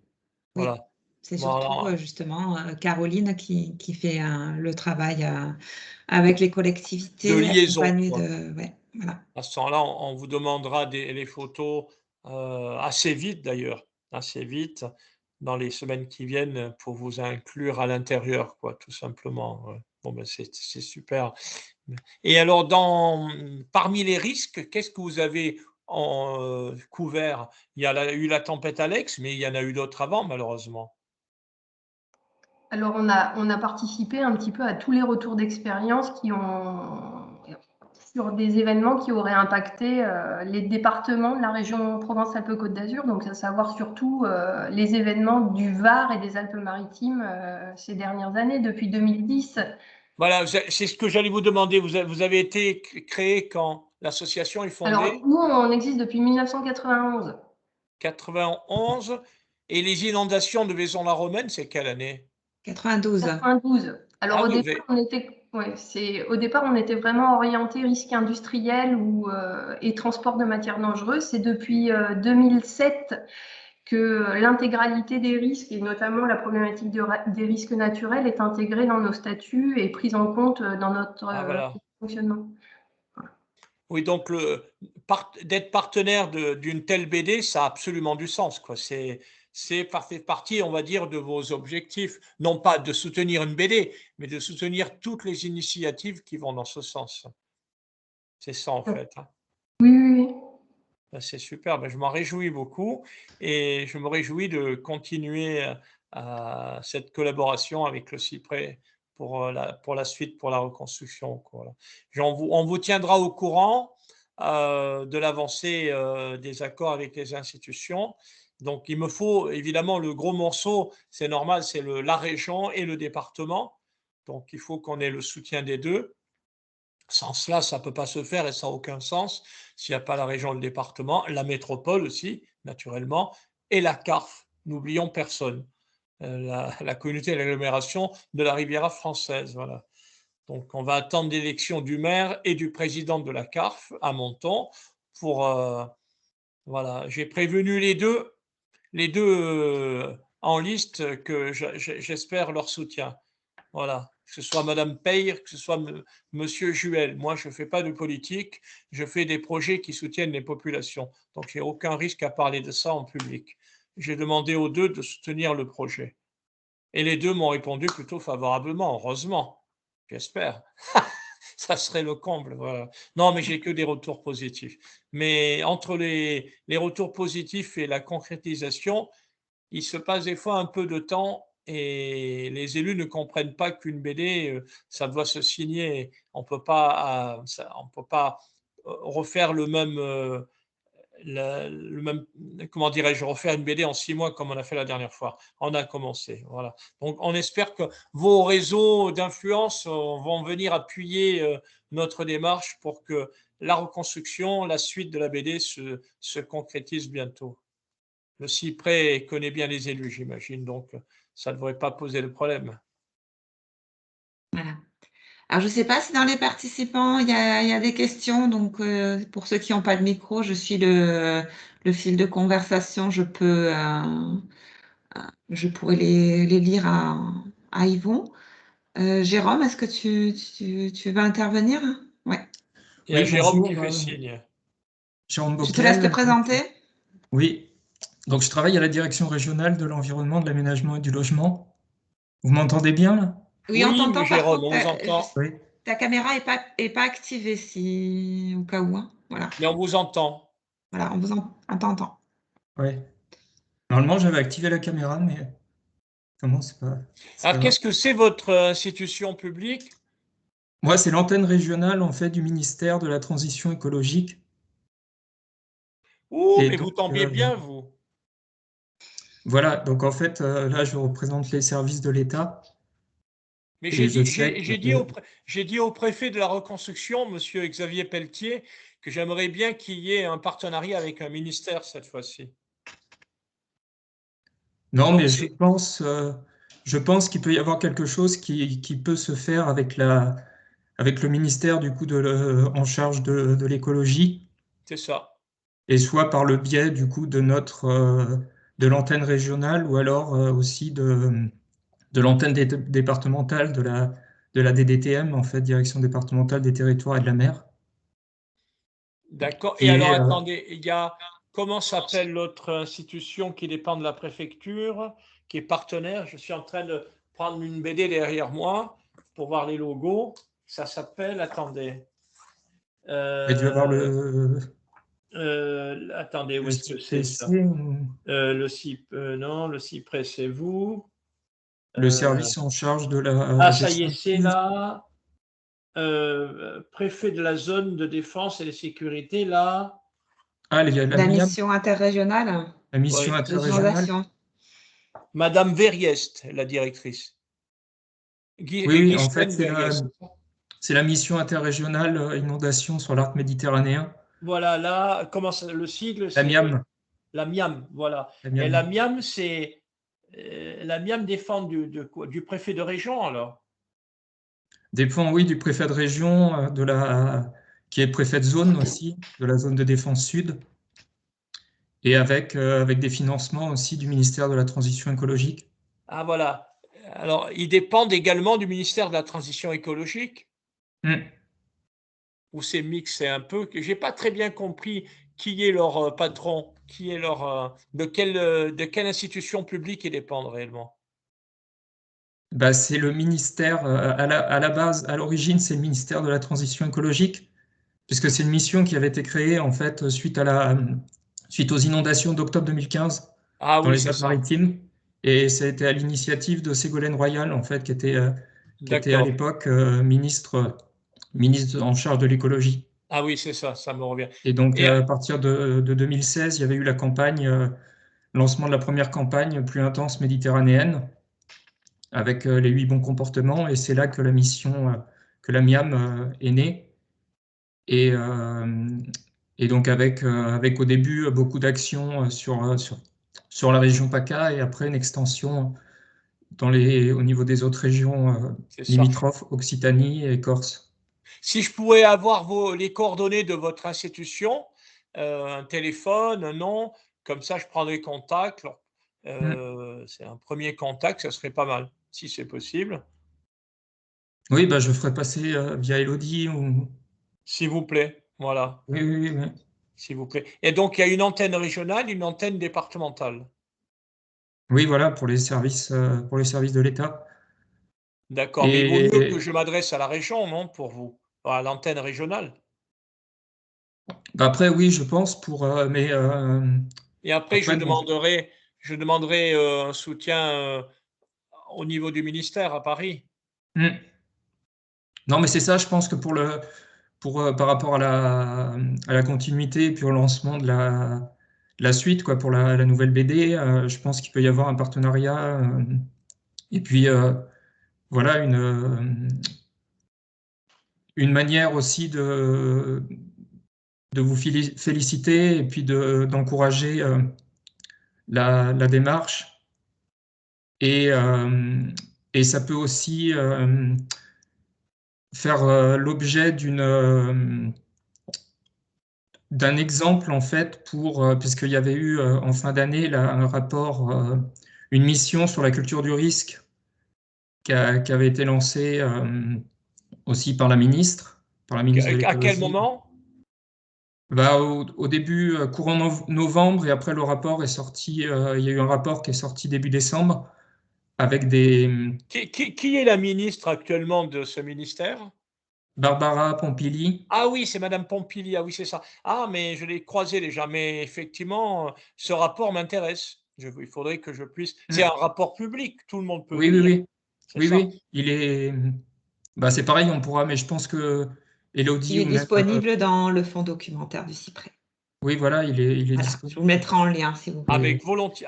Voilà. oui. C'est surtout Voilà. justement Caroline qui fait le travail avec les collectivités, De liaison, accompagnée quoi. ouais, voilà. À ce temps-là, on vous demandera les photos assez vite d'ailleurs, assez vite, dans les semaines qui viennent pour vous inclure à l'intérieur, quoi, tout simplement. Ouais. Bon, ben c'est super. Et alors, parmi les risques, qu'est-ce que vous avez couvert? Il y a eu la tempête Alex, mais il y en a eu d'autres avant, malheureusement. Alors on a participé un petit peu à tous les retours d'expérience sur des événements qui auraient impacté les départements de la région Provence-Alpes-Côte d'Azur, donc à savoir surtout les événements du Var et des Alpes-Maritimes ces dernières années, depuis 2010. Voilà, c'est ce que j'allais vous demander. Vous avez été créé quand l'association est fondée? Alors nous, on existe depuis 1991. 91. Et les inondations de Vaison-la-Romaine, c'est quelle année? 92. 92. Alors au départ, on était vraiment orienté risque industriel et transport de matières dangereuses. C'est depuis 2007 que l'intégralité des risques, et notamment la problématique des risques naturels, est intégrée dans nos statuts et prise en compte dans notre voilà. fonctionnement. Oui, donc d'être partenaire d'une telle BD, ça a absolument du sens, quoi. C'est fait partie, on va dire, de vos objectifs. Non pas de soutenir une BD, mais de soutenir toutes les initiatives qui vont dans ce sens. C'est ça, en fait. Hein. Oui. Ben, c'est super, ben, je m'en réjouis beaucoup et je me réjouis de continuer cette collaboration avec le CIPRES pour la suite, pour la reconstruction. Quoi, voilà. On vous tiendra au courant de l'avancée des accords avec les institutions. Donc, il me faut évidemment le gros morceau, c'est normal, c'est la région et le département. Donc, il faut qu'on ait le soutien des deux. Sans cela, ça ne peut pas se faire et ça n'a aucun sens s'il n'y a pas la région et le département, la métropole aussi, naturellement, et la CARF. N'oublions personne. La communauté et l'agglomération de la Riviera française. Voilà. Donc, on va attendre l'élection du maire et du président de la CARF à Menton pour. Voilà. J'ai prévenu les deux en liste que j'espère leur soutien. Voilà. Que ce soit Madame Peyre, que ce soit Monsieur Juel. Moi, je ne fais pas de politique, je fais des projets qui soutiennent les populations. Donc, il n'y a aucun risque à parler de ça en public. J'ai demandé aux deux de soutenir le projet. Et les deux m'ont répondu plutôt favorablement, heureusement, j'espère. Ça serait le comble. Voilà. Non, mais j'ai que des retours positifs. Mais entre les retours positifs et la concrétisation, il se passe des fois un peu de temps et les élus ne comprennent pas qu'une BD, ça doit se signer. On peut pas refaire le même, comment dirais-je, refaire une BD en 6 mois comme on a fait la dernière fois. On a commencé, voilà. Donc, on espère que vos réseaux d'influence vont venir appuyer notre démarche pour que la reconstruction, la suite de la BD se concrétise bientôt. Le Cyprès connaît bien les élus, j'imagine, donc ça ne devrait pas poser de problème. Voilà. Alors, je ne sais pas si dans les participants, il y a des questions. Donc, pour ceux qui n'ont pas de micro, je suis le fil de conversation. Je pourrais les lire à Yvon. Jérôme, est-ce que tu veux intervenir? Ouais. Il y a Oui, Jérôme bonjour, qui fait signe. Jérôme Je te laisse te Bockel. présenter. Oui, donc je travaille à la direction régionale de l'environnement, de l'aménagement et du logement. Vous m'entendez bien là? Oui, on t'entend. Par Jérôme, contre, on vous entend. Oui. ta caméra est pas activée, si au cas où. Hein. Voilà. Mais on vous entend. Voilà, on t'entend. Oui. Normalement, j'avais activé la caméra, mais comment c'est pas. Alors, qu'est-ce que c'est votre institution publique? Moi, c'est l'antenne régionale en fait du ministère de la Transition écologique. Oh, Et mais donc, vous tombiez bien, vous. Voilà, donc en fait, là, je représente les services de l'État. Mais Et j'ai dit au préfet de la reconstruction, monsieur Xavier Pelletier, que j'aimerais bien qu'il y ait un partenariat avec un ministère cette fois-ci. Non, Donc, mais je pense qu'il peut y avoir quelque chose qui peut se faire avec le ministère du coup en charge de l'écologie, c'est ça. et soit par le biais du coup de l'antenne régionale, ou alors aussi de l'antenne départementale de la DDTM, en fait, Direction départementale des territoires et de la mer. D'accord. Et alors, attendez, il y a, comment s'appelle l'autre institution qui dépend de la préfecture, qui est partenaire? Je suis en train de prendre une BD derrière moi pour voir les logos. Ça s'appelle, attendez. Et tu vas voir Attendez, où est-ce que c'est ça? Non, le Cyprès, c'est vous. Le service en charge de la Ah, ça y est, c'est là. Préfet de la zone de défense et de sécurité, là. Ah, la mission interrégionale. La mission interrégionale. Madame Verriest, la directrice. Oui, en fait, c'est la mission interrégionale inondation sur l'arc méditerranéen. Voilà, là, comment ça, le sigle? La MIAM. La MIAM, voilà. Et la MIAM, c'est la MIAM dépend du préfet de région, alors? Dépend, oui, du préfet de région, qui est préfet de zone aussi, de la zone de défense sud, et avec des financements aussi du ministère de la Transition écologique. Ah, voilà. Alors, ils dépendent également du ministère de la Transition écologique? Ou c'est mixé un peu? Je n'ai pas très bien compris qui est leur patron, qui est de quelle institution publique ils dépendent réellement? Bah, c'est le ministère, à la base, à l'origine, c'est le ministère de la Transition écologique, puisque c'est une mission qui avait été créée en fait suite aux inondations d'octobre 2015 dans les Alpes-Maritimes, et ça a été à l'initiative de Ségolène Royal, en fait, qui était à l'époque ministre en charge de l'écologie. Ah oui, c'est ça, ça me revient. Et donc, Et, à partir de 2016, il y avait eu la campagne, lancement de la première campagne plus intense méditerranéenne, avec les 8 bons comportements, et c'est là que la mission, que la MIAM est née. Et, et donc, avec au début beaucoup d'actions sur la région PACA, et après une extension au niveau des autres régions c'est ça. limitrophes, Occitanie et Corse. Si je pouvais avoir les coordonnées de votre institution, un téléphone, un nom, comme ça je prendrai contact. C'est un premier contact, ça serait pas mal, si c'est possible. Oui, bah, je ferai passer via Elodie. S'il vous plaît, voilà, Oui, oui, oui. s'il vous plaît. Et donc il y a une antenne régionale, une antenne départementale. Oui, voilà, pour les services de l'État. D'accord, mais il vaut mieux que Et je m'adresse à la région, non, pour vous, à l'antenne régionale. bah, après, oui, je pense, mais Et après, après, bon, je demanderai un soutien au niveau du ministère à Paris. Non, mais c'est ça, je pense que par rapport à la continuité et puis au lancement de la suite, quoi, pour la nouvelle BD, je pense qu'il peut y avoir un partenariat. Et puis, voilà, une manière aussi de vous féliciter et puis d'encourager la démarche. Et ça peut aussi faire l'objet d'un exemple, en fait, puisqu'il y avait eu en fin d'année un rapport, une mission sur la culture du risque qui avait été lancée aussi par la ministre de À quel l'écologie. moment? Bah, au début, courant novembre, et après le rapport est sorti, il y a eu un rapport qui est sorti début décembre avec Qui est la ministre actuellement de ce ministère? Barbara Pompili. Ah oui, c'est Madame Pompili, ah oui, c'est ça. Ah, mais je l'ai croisé déjà, mais effectivement, ce rapport m'intéresse. Il faudrait que je puisse. C'est un rapport public, tout le monde peut le Oui, oui, lire, oui. c'est Oui, ça? oui. Bah, c'est pareil, on pourra, mais je pense que Il Elodie est ou même. disponible dans le fonds documentaire du Cyprès. Oui, voilà, il est Voilà, je disponible. vous le mettrai en lien si vous voulez. Avec volontiers.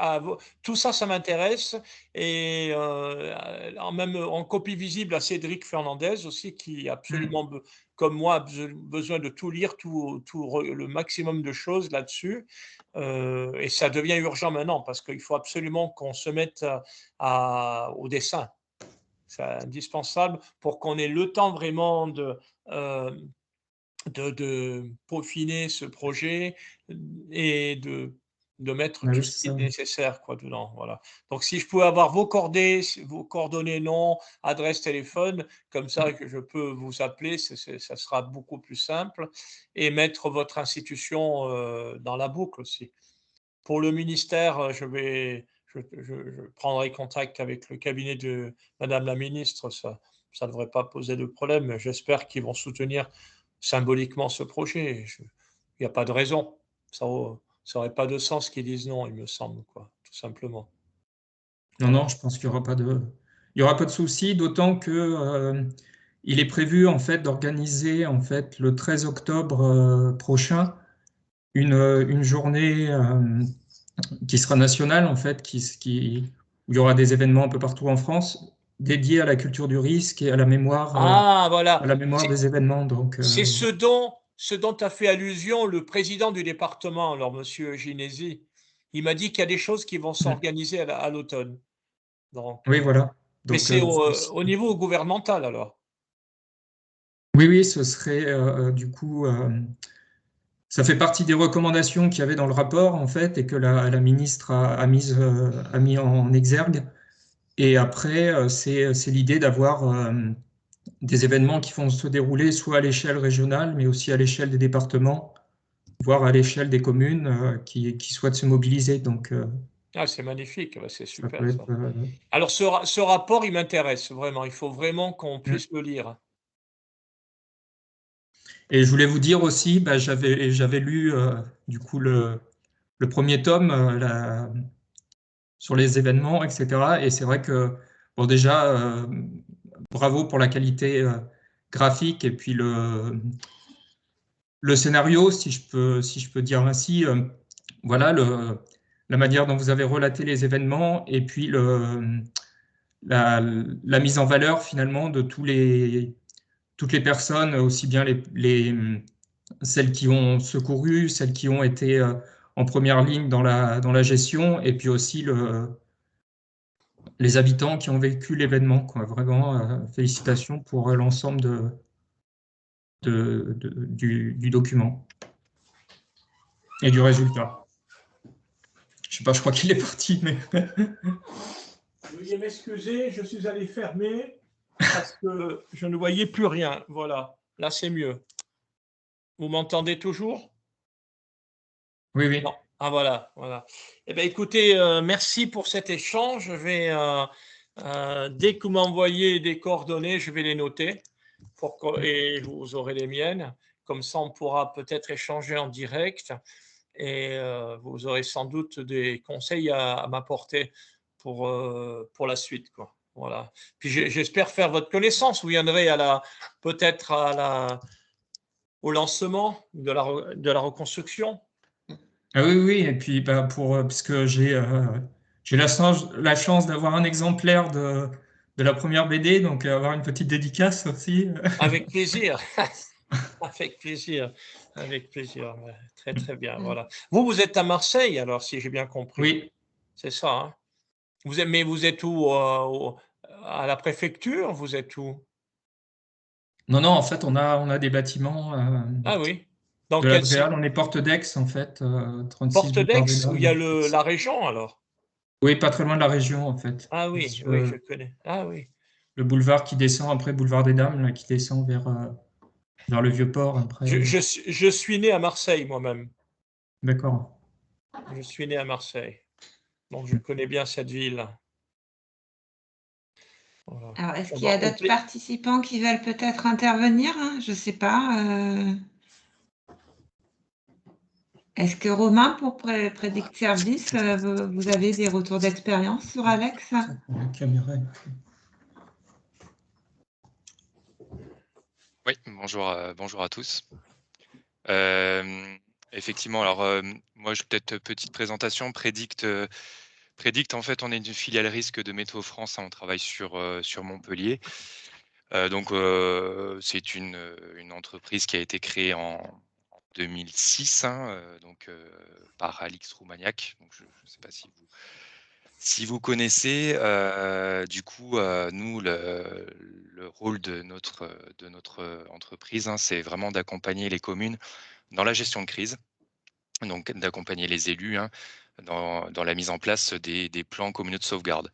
Tout ça, ça m'intéresse. Et en copie visible à Cédric Fernandez aussi, qui absolument, comme moi, a besoin de tout lire, le maximum de choses là-dessus. Et ça devient urgent maintenant parce qu'il faut absolument qu'on se mette au dessin. C'est indispensable pour qu'on ait le temps vraiment de peaufiner ce projet et de mettre Ah tout oui, ce c'est qui est ça. nécessaire, quoi, dedans, voilà. Donc si je pouvais avoir vos coordonnées, nom, adresse, téléphone, comme ça que je peux vous appeler, ça sera beaucoup plus simple, et mettre votre institution dans la boucle aussi. Pour le ministère, je prendrai contact avec le cabinet de madame la ministre, ça ne devrait pas poser de problème. J'espère qu'ils vont soutenir symboliquement ce projet. Il n'y a pas de raison. Ça n'aurait pas de sens qu'ils disent non, il me semble, quoi, tout simplement. Non, non, je pense qu'il y aura pas de souci, d'autant que il est prévu en fait d'organiser en fait le 13 octobre prochain une journée qui sera nationale en fait, où il y aura des événements un peu partout en France dédiés à la culture du risque et Ah, voilà. à la mémoire des événements. Donc, C'est ce dont a fait allusion le président du département, alors monsieur Ginesi. Il m'a dit qu'il y a des choses qui vont s'organiser à l'automne. Donc, oui, voilà. mais Donc, c'est au niveau gouvernemental alors. oui, oui, ce serait du coup. Ça fait partie des recommandations qu'il y avait dans le rapport, en fait, et que la ministre a mis en exergue. Et après, c'est l'idée d'avoir des événements qui vont se dérouler soit à l'échelle régionale, mais aussi à l'échelle des départements, voire à l'échelle des communes qui souhaitent se mobiliser. Donc, Ah, c'est magnifique, ouais, c'est ça super peut ça. être. Alors ce rapport, il m'intéresse vraiment. Il faut vraiment qu'on puisse le lire. Et je voulais vous dire aussi, bah, j'avais lu du coup le premier tome sur les événements, etc. Et c'est vrai que, bon, déjà, bravo pour la qualité graphique et puis le scénario, si je peux dire ainsi, voilà la manière dont vous avez relaté les événements et puis la mise en valeur finalement de toutes les personnes, aussi bien celles qui ont secouru, celles qui ont été en première ligne dans la gestion, et puis aussi les habitants qui ont vécu l'événement, quoi. Vraiment, félicitations pour l'ensemble du document et du résultat. Je sais pas, je crois qu'il est parti, mais Veuillez m'excuser, je suis allé fermer parce que je ne voyais plus rien. Voilà, là c'est mieux. Vous m'entendez toujours? oui, oui. Non. Ah voilà, voilà. Eh bien, écoutez, merci pour cet échange. Je vais, dès que vous m'envoyez des coordonnées, je vais les noter et vous aurez les miennes. Comme ça, on pourra peut-être échanger en direct et vous aurez sans doute des conseils à m'apporter pour la suite, quoi. Voilà. Puis j'espère faire votre connaissance. Vous viendrez peut-être au lancement de la reconstruction. Ah oui, oui, et puis parce que j'ai la chance d'avoir un exemplaire de la première BD, donc avoir une petite dédicace aussi. Avec plaisir. Avec plaisir. Avec plaisir. Ouais, très, très bien. Voilà. Vous êtes à Marseille, alors, si j'ai bien compris. Oui. C'est ça, hein? Mais vous êtes où? À la préfecture? Vous êtes où? Non, non, en fait, on a des bâtiments Ah oui. Dans de quel l'Adréal. On est porte d'Aix, en fait, 36 Porte boulevard des d'Aix, où il y a Dames. la région, alors? Oui, pas très loin de la région, en fait. Ah oui, Sur oui, je connais. Ah oui. le boulevard qui descend après boulevard des Dames, là, qui descend vers le Vieux-Port après. Je suis né à Marseille, moi-même. D'accord. Je suis né à Marseille. Donc, je connais bien cette ville. Voilà. Alors, est-ce qu'il y a d'autres participants qui veulent peut-être intervenir, hein? Je ne sais pas. Est-ce que Romain, pour Predict Service, vous avez des retours d'expérience sur Alex? La caméra. Oui, bonjour à tous. Effectivement, alors moi, peut-être petite présentation. Predict, en fait, on est une filiale risque de Météo France. On travaille sur Montpellier. Donc, c'est une entreprise qui a été créée en 2006, donc par Alix Roumaniac. Donc, je ne sais pas si vous connaissez. Du coup, nous, le rôle de notre entreprise, c'est vraiment d'accompagner les communes dans la gestion de crise, donc d'accompagner les élus dans la mise en place des plans communaux de sauvegarde.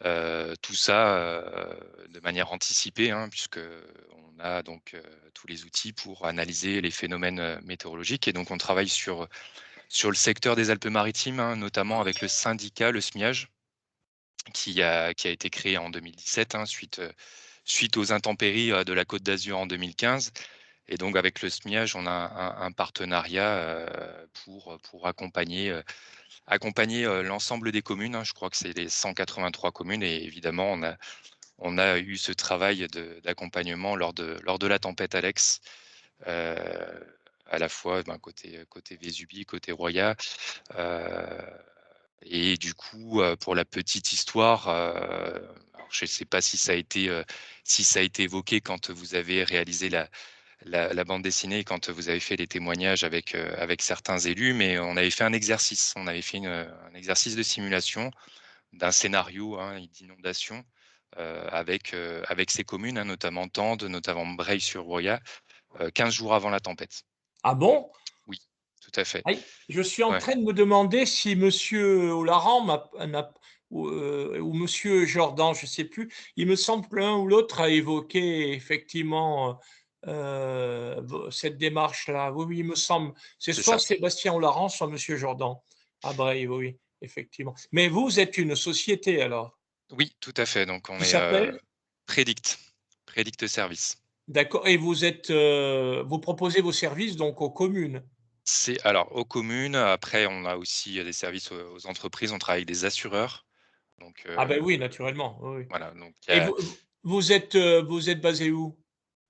Tout ça de manière anticipée, puisque on a donc tous les outils pour analyser les phénomènes météorologiques. Et donc, on travaille sur le secteur des Alpes-Maritimes, notamment avec le syndicat, le SMIAGE, qui a été créé en 2017, suite aux intempéries de la Côte d'Azur en 2015. Et donc, avec le SMIAGE, on a un partenariat pour accompagner l'ensemble des communes. Je crois que c'est les 183 communes. Et évidemment, on a eu ce travail d'accompagnement lors de la tempête Alex, à la fois côté Vésubie, côté Roya. Et du coup, pour la petite histoire, alors je ne sais pas si ça a été évoqué quand vous avez réalisé la bande dessinée, quand vous avez fait les témoignages avec certains élus, mais on avait fait un exercice. On avait fait un exercice de simulation d'un scénario d'inondation avec ces communes, notamment Tende, notamment Breil-sur-Roya, 15 jours avant la tempête. Ah bon? Oui, tout à fait. Je suis en Ouais. train de me demander si M. Olaran ou M. Jordan, je ne sais plus, il me semble que l'un ou l'autre a évoqué effectivement cette démarche-là. Oui, oui, il me semble. C'est soit ça. Sébastien Olaran, soit M. Jordan. Ah, Breil, oui, effectivement. Mais vous êtes une société alors? Oui, tout à fait. Donc, on Qui est s'appelle? Predict Service. D'accord. Et vous proposez vos services donc aux communes? Alors aux communes. Après, on a aussi des services aux entreprises. On travaille avec des assureurs. Donc, Ah ben oui, naturellement. Oui. voilà. Donc, Et vous êtes basé où?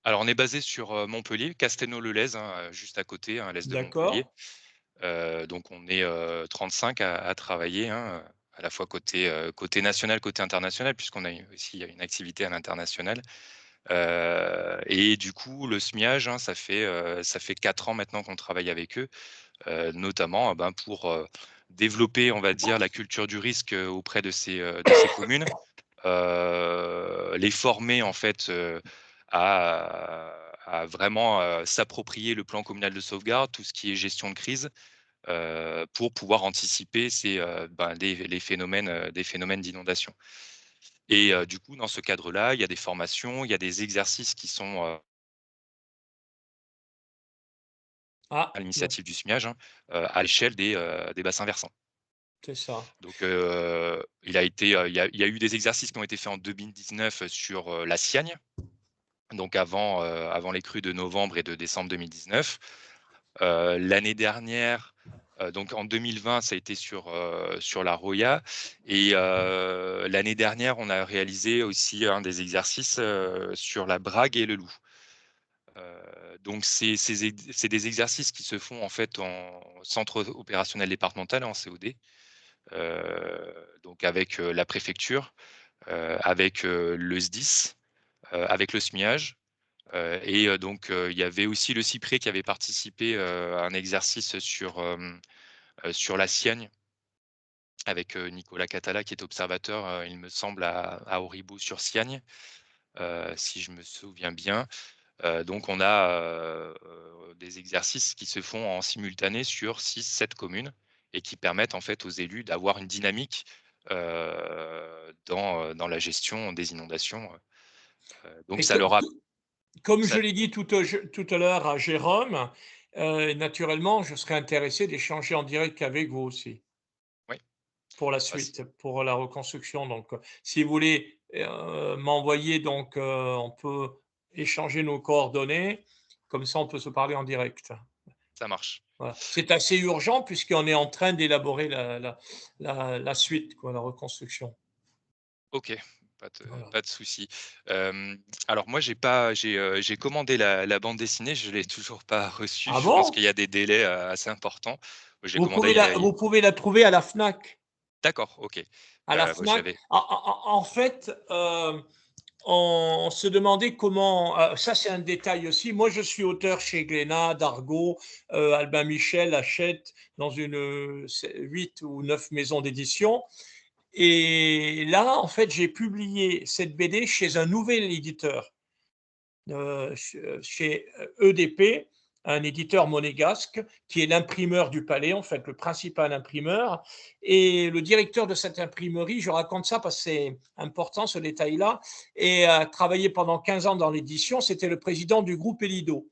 Alors, on est basé sur Montpellier, Castelnau-le-Lez, hein, juste à côté, hein, à l'est de Montpellier. D'accord. Donc, on est 35 à travailler, hein, à la fois côté national, côté international, puisqu'on a aussi une activité à l'international. Et du coup, le SMIAG, hein, ça fait 4 ans maintenant qu'on travaille avec eux, notamment pour développer, on va dire, la culture du risque auprès de ces communes, les former en fait à vraiment s'approprier le plan communal de sauvegarde, tout ce qui est gestion de crise, pour pouvoir anticiper les phénomènes, des phénomènes d'inondation. Et du coup, dans ce cadre-là, il y a des formations, il y a des exercices qui sont Ah, à bon, l'initiative du SMIAG, hein, à l'échelle des bassins versants. c'est ça. Donc, il y a eu des exercices qui ont été faits en 2019 sur la Siagne, donc avant les crues de novembre et de décembre 2019. L'année dernière, donc en 2020, ça a été sur la Roya. Et l'année dernière, on a réalisé aussi des exercices sur la Brague et le Loup. Donc, c'est des exercices qui se font en fait en centre opérationnel départemental, en COD, donc avec la préfecture, avec le SDIS, avec le SMIAG. Et donc, il y avait aussi le CIPRE qui avait participé à un exercice sur la Siagne avec Nicolas Catala qui est observateur, il me semble, à Auribeau-sur-Siagne, si je me souviens bien. Donc, on a des exercices qui se font en simultané sur 6-7 communes et qui permettent en fait aux élus d'avoir une dynamique dans la gestion des inondations. Donc, Et ça leur a... comme je ça- l'ai dit tout à l'heure à Jérôme, naturellement, je serais intéressé d'échanger en direct avec vous aussi Oui, pour la bah, suite, pour la reconstruction. Donc, si vous voulez m'envoyer, donc, on peut échanger nos coordonnées, comme ça, on peut se parler en direct. ça marche. Voilà. C'est assez urgent puisqu'on est en train d'élaborer la suite, quoi, la reconstruction. OK, pas de Voilà. pas de souci. Alors moi, j'ai commandé la bande dessinée, je l'ai toujours pas reçue. Ah Je pense qu'il bon? y a des délais, assez importants. J'ai commandé Vous pouvez la trouver à la Fnac. d'accord, OK. À la Moi, je Fnac. l'avais En fait, on se demandait comment. Ça, c'est un détail aussi. Moi, je suis auteur chez Glénat, Dargaud, Albin Michel, Hachette, dans une 8 ou 9 maisons d'édition. Et là, en fait, j'ai publié cette BD chez un nouvel éditeur, chez EDP, un éditeur monégasque, qui est l'imprimeur du Palais, en fait, le principal imprimeur. Et le directeur de cette imprimerie, je raconte ça parce que c'est important ce détail-là, et a travaillé pendant 15 ans dans l'édition, c'était le président du groupe Elido.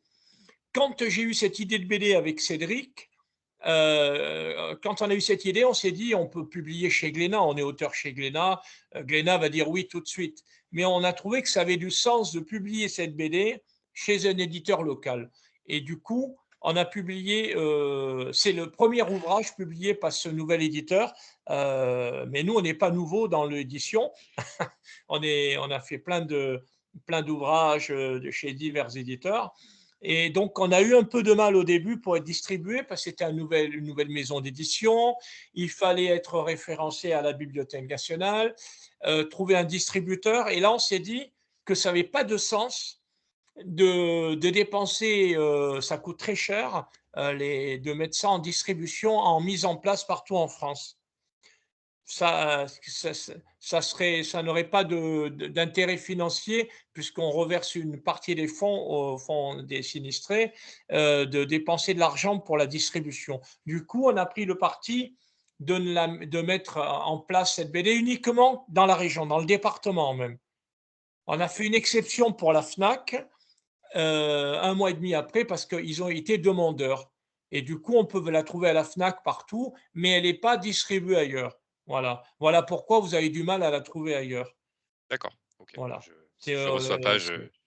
Quand j'ai eu cette idée de BD avec Cédric, quand on a eu cette idée, on s'est dit on peut publier chez Glénat, on est auteur chez Glénat, Glénat va dire oui tout de suite. Mais on a trouvé que ça avait du sens de publier cette BD chez un éditeur local. Et du coup, on a publié, c'est le premier ouvrage publié par ce nouvel éditeur, mais nous, on n'est pas nouveau dans l'édition. On a fait plein d'ouvrages chez divers éditeurs. Et donc, on a eu un peu de mal au début pour être distribué parce que c'était une nouvelle maison d'édition. Il fallait être référencé à la Bibliothèque nationale, trouver un distributeur. Et là, on s'est dit que ça n'avait pas de sens de dépenser, ça coûte très cher, de mettre ça en distribution, en mise en place partout en France. Ça n'aurait pas d'intérêt financier puisqu'on reverse une partie des fonds au fonds des sinistrés, de dépenser de l'argent pour la distribution. Du coup, on a pris le parti de mettre en place cette BD uniquement dans la région, dans le département même. On a fait une exception pour la Fnac, 1 mois et demi après parce qu'ils ont été demandeurs. Et du coup, on peut la trouver à la Fnac partout, mais elle n'est pas distribuée ailleurs. Voilà pourquoi vous avez du mal à la trouver ailleurs. d'accord, OK. Voilà. Si je reçois pas,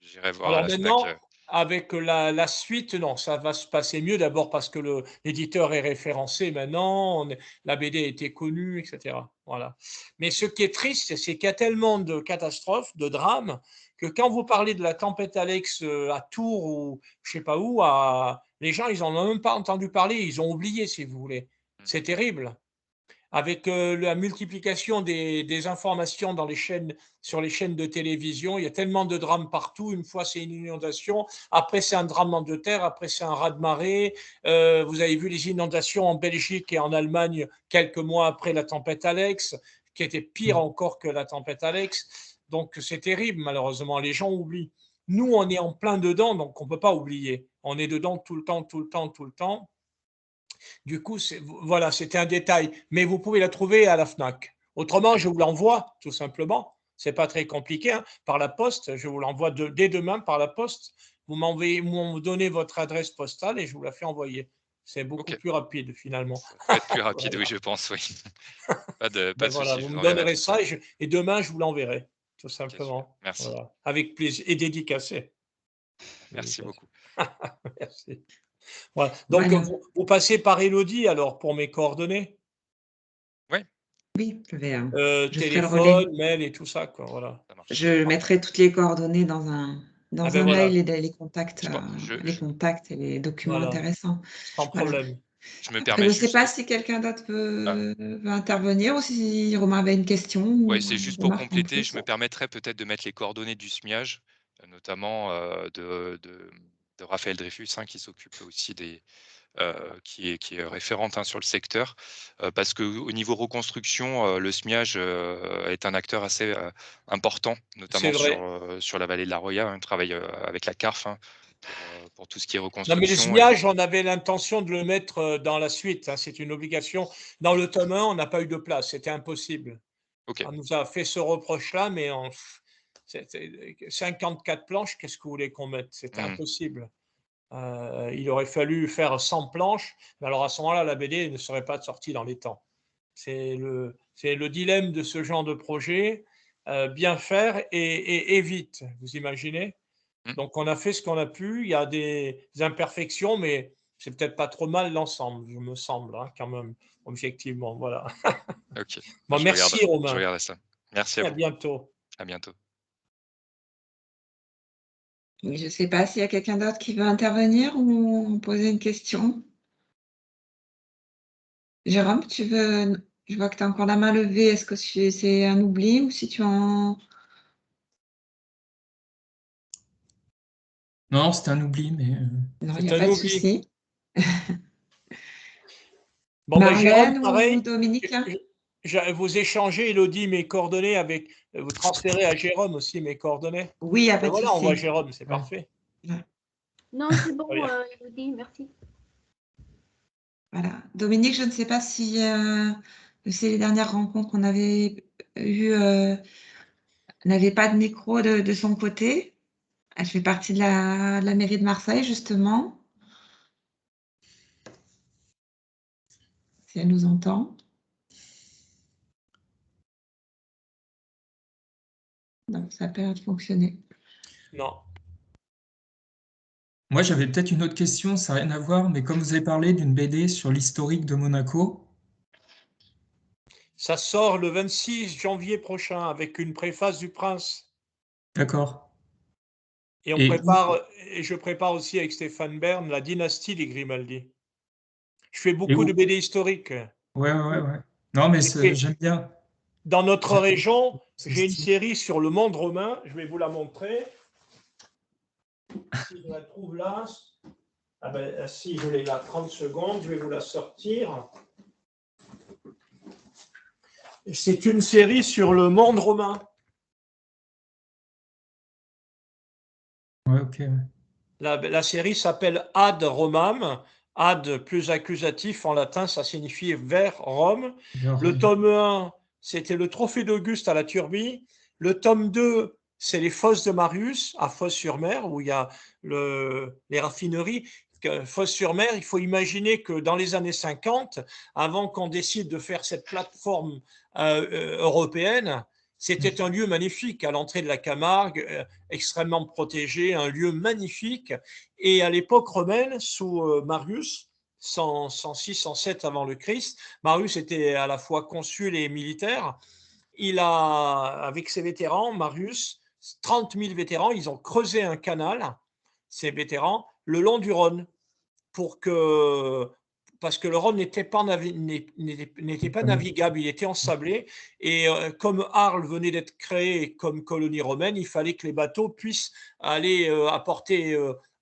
j'irai voir à Alors la Fnac. maintenant, avec la suite, non, ça va se passer mieux. D'abord parce que l'éditeur est référencé maintenant, la BD a été connue, etc. Voilà. Mais ce qui est triste, c'est qu'il y a tellement de catastrophes, de drames, que quand vous parlez de la tempête Alex à Tours ou je ne sais pas où, les gens, ils n'en ont même pas entendu parler, ils ont oublié, si vous voulez. C'est terrible. Avec la multiplication des informations sur les chaînes de télévision, il y a tellement de drames partout. Une fois, c'est une inondation, après, c'est un tremblement de terre, après, c'est un raz-de-marée. Vous avez vu les inondations en Belgique et en Allemagne quelques mois après la tempête Alex, qui était pire encore que la tempête Alex. Donc, c'est terrible, malheureusement. Les gens oublient. Nous, on est en plein dedans, donc on ne peut pas oublier. On est dedans tout le temps, tout le temps, tout le temps. Du coup, voilà, c'était un détail, mais vous pouvez la trouver à la FNAC. Autrement, je vous l'envoie, tout simplement. Ce n'est pas très compliqué, hein, par la poste. Je vous l'envoie dès demain par la poste. Vous me donnez votre adresse postale et je vous la fais envoyer. C'est beaucoup plus rapide, finalement. Ça peut être plus rapide, voilà. Oui, je pense, oui. Pas de voilà, souci. vous me donnerez ça et demain, je vous l'enverrai, tout simplement. Okay, merci. Voilà. Avec plaisir. Et dédicacé. Merci beaucoup. Merci. Voilà. Donc, voilà. Vous passez par Élodie, alors, pour mes coordonnées? Oui. Oui, je vais. Téléphone, mail et tout ça, quoi. Voilà. Je mettrai toutes les coordonnées dans un mail et les contacts, et les documents intéressants. Sans problème. Voilà. Je me permets. Je ne sais pas si quelqu'un d'autre veut intervenir ou si Romain avait une question. Oui, c'est juste pour compléter. Je me permettrais peut-être de mettre les coordonnées du SMIAG, notamment de Raphaël Dreyfus, hein, qui s'occupe aussi qui est référente, hein, sur le secteur, parce qu'au niveau reconstruction, le SMIAG est un acteur assez important, notamment sur la vallée de la Roya. On travaille avec la CARF, hein, pour tout ce qui est reconstruction. Non, mais le SMIAG, on avait l'intention de le mettre dans la suite. Hein, c'est une obligation. Dans le tome 1, on n'a pas eu de place. C'était impossible. Okay. On nous a fait ce reproche-là, mais 54 planches, qu'est-ce que vous voulez qu'on mette? C'était impossible. Il aurait fallu faire 100 planches, mais alors à ce moment-là, la BD ne serait pas sortie dans les temps. C'est le dilemme de ce genre de projet, bien faire et vite, vous imaginez? Donc on a fait ce qu'on a pu, il y a des imperfections, mais c'est peut-être pas trop mal l'ensemble, je me semble, hein, quand même, objectivement, voilà. Ok. Bon, merci Romain. Je regarde ça. Merci à vous. À bientôt. À bientôt. Je ne sais pas s'il y a quelqu'un d'autre qui veut intervenir ou poser une question. Jérôme, tu veux... Je vois que tu as encore la main levée. Est-ce que c'est un oubli ou si tu en... Non, c'était un oubli, mais... Non, il n'y a pas de souci. Bon, Marlène pareil, ou Dominique, vous échangez, Élodie, mes coordonnées avec... Vous transférez à Jérôme aussi mes coordonnées? Oui, il n'y a pas de souci. Voilà, on voit Jérôme, c'est parfait. Non, c'est bon, Élodie, merci. Voilà. Dominique, je ne sais pas si c'est les dernières rencontres qu'on avait eues, n'avait pas de micro de son côté. Elle fait partie de la mairie de Marseille, justement. Si elle nous entend. Non, ça n'a pas l'air de fonctionner. Non. Moi, j'avais peut-être une autre question, ça n'a rien à voir, mais comme vous avez parlé d'une BD sur l'historique de Monaco. Ça sort le 26 janvier prochain avec une préface du Prince. D'accord. Et je prépare aussi avec Stéphane Bern la dynastie des Grimaldi. Je fais beaucoup de BD historiques. Ouais. Non, mais j'aime bien. Dans notre région, j'ai une série sur le monde romain. Je vais vous la montrer. Si je la trouve là, si je l'ai là, 30 secondes, je vais vous la sortir. C'est une série sur le monde romain. Ouais, ok. La série s'appelle Ad Romam. Ad plus accusatif en latin, ça signifie vers Rome. Le tome 1, c'était le trophée d'Auguste à la Turbie. Le tome 2, c'est les fosses de Marius à Fos-sur-Mer, où il y a les raffineries. Fos-sur-Mer, il faut imaginer que dans les années 50, avant qu'on décide de faire cette plateforme européenne, c'était un lieu magnifique à l'entrée de la Camargue, extrêmement protégé, un lieu magnifique. Et à l'époque romaine, sous Marius, 106, 107 avant le Christ, Marius était à la fois consul et militaire. Avec ses vétérans, Marius 30 000 vétérans, ils ont creusé un canal, ces vétérans, le long du Rhône, parce que le Rhône n'était pas navigable, il était ensablé. Et comme Arles venait d'être créé comme colonie romaine, il fallait que les bateaux puissent aller apporter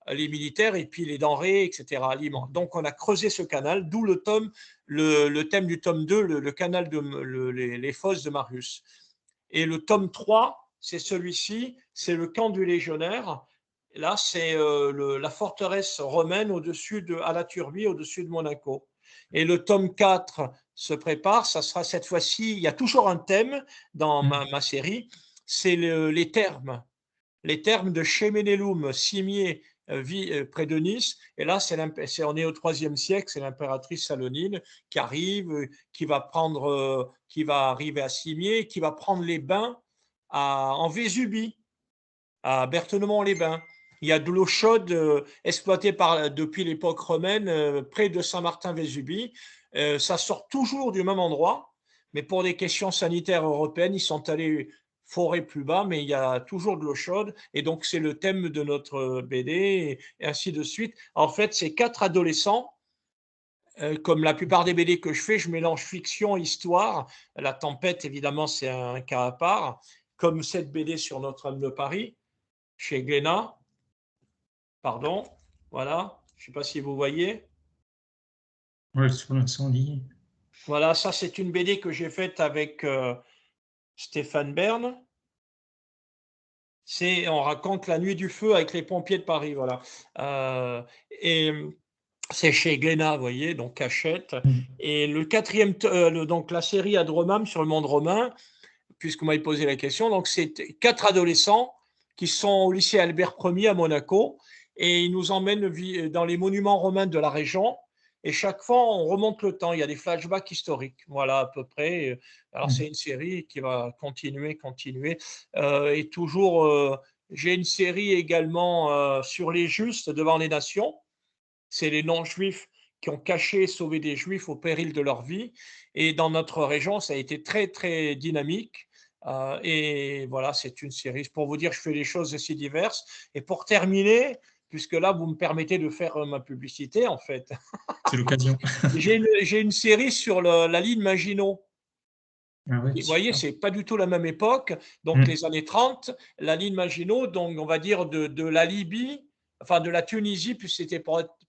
les militaires et puis les denrées, etc., aliments. Donc on a creusé ce canal, d'où le thème du tome 2, le canal les fosses de Marius. Et le tome 3, c'est celui-ci, c'est le camp du légionnaire. Là, c'est la forteresse romaine à la Turbie, au-dessus de Monaco. Et le tome 4 se prépare, ça sera cette fois-ci, il y a toujours un thème dans ma série, c'est les thermes. Les thermes de Chemenelum, Cimier, près de Nice. Et là, on est au IIIe siècle, c'est l'impératrice Salonine qui arrive, qui va arriver à Cimier, qui va prendre les bains en Vésubie, à Berthénemont-les-Bains. Il y a de l'eau chaude exploitée depuis l'époque romaine près de Saint-Martin-Vésubie. Ça sort toujours du même endroit, mais pour des questions sanitaires européennes, ils sont allés forer plus bas, mais il y a toujours de l'eau chaude. Et donc, c'est le thème de notre BD, et ainsi de suite. En fait, c'est 4 adolescents. Comme la plupart des BD que je fais, je mélange fiction, histoire. La Tempête, évidemment, c'est un cas à part, comme cette BD sur Notre-Dame de Paris, chez Glénat. Pardon, voilà, je ne sais pas si vous voyez. Oui, sur l'incendie. Voilà, ça c'est une BD que j'ai faite avec Stéphane Bern. On raconte la nuit du feu avec les pompiers de Paris, voilà. Et c'est chez Glénat, vous voyez, donc Cachette. Et le quatrième, donc la série Adromam sur le monde romain, puisque vous m'avez posé la question, donc c'est 4 adolescents qui sont au lycée Albert Ier à Monaco, et ils nous emmènent dans les monuments romains de la région. Et chaque fois, on remonte le temps. Il y a des flashbacks historiques. Voilà, à peu près. Alors, c'est une série qui va continuer. Et toujours, j'ai une série également sur les justes devant les nations. C'est les non-juifs qui ont caché et sauvé des juifs au péril de leur vie. Et dans notre région, ça a été très, très dynamique. Et voilà, c'est une série. Pour vous dire, je fais des choses aussi diverses. Et pour terminer, puisque là, vous me permettez de faire ma publicité, en fait. C'est l'occasion. J'ai une série sur la ligne Maginot. Ah ouais, vous voyez, c'est pas du tout la même époque. Donc, les années 30, la ligne Maginot, donc on va dire de la Libye, enfin de la Tunisie, puis c'était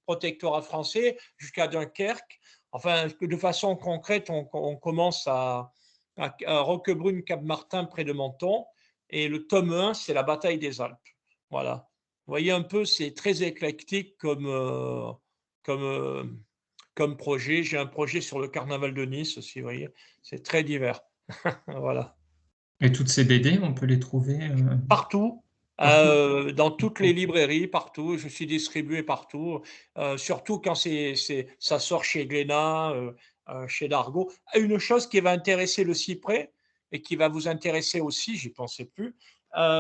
protectorat français, jusqu'à Dunkerque. Enfin, de façon concrète, on commence à Roquebrune, Cap-Martin, près de Menton. Et le tome 1, c'est la bataille des Alpes. Voilà. Vous voyez un peu, c'est très éclectique comme projet. J'ai un projet sur le carnaval de Nice aussi, vous voyez. C'est très divers. Voilà. Et toutes ces BD, on peut les trouver partout, dans toutes les librairies, partout. Je suis distribué partout, surtout quand ça sort chez Glénat, chez Dargaud. Une chose qui va intéresser le Cyprès et qui va vous intéresser aussi, j'y pensais plus,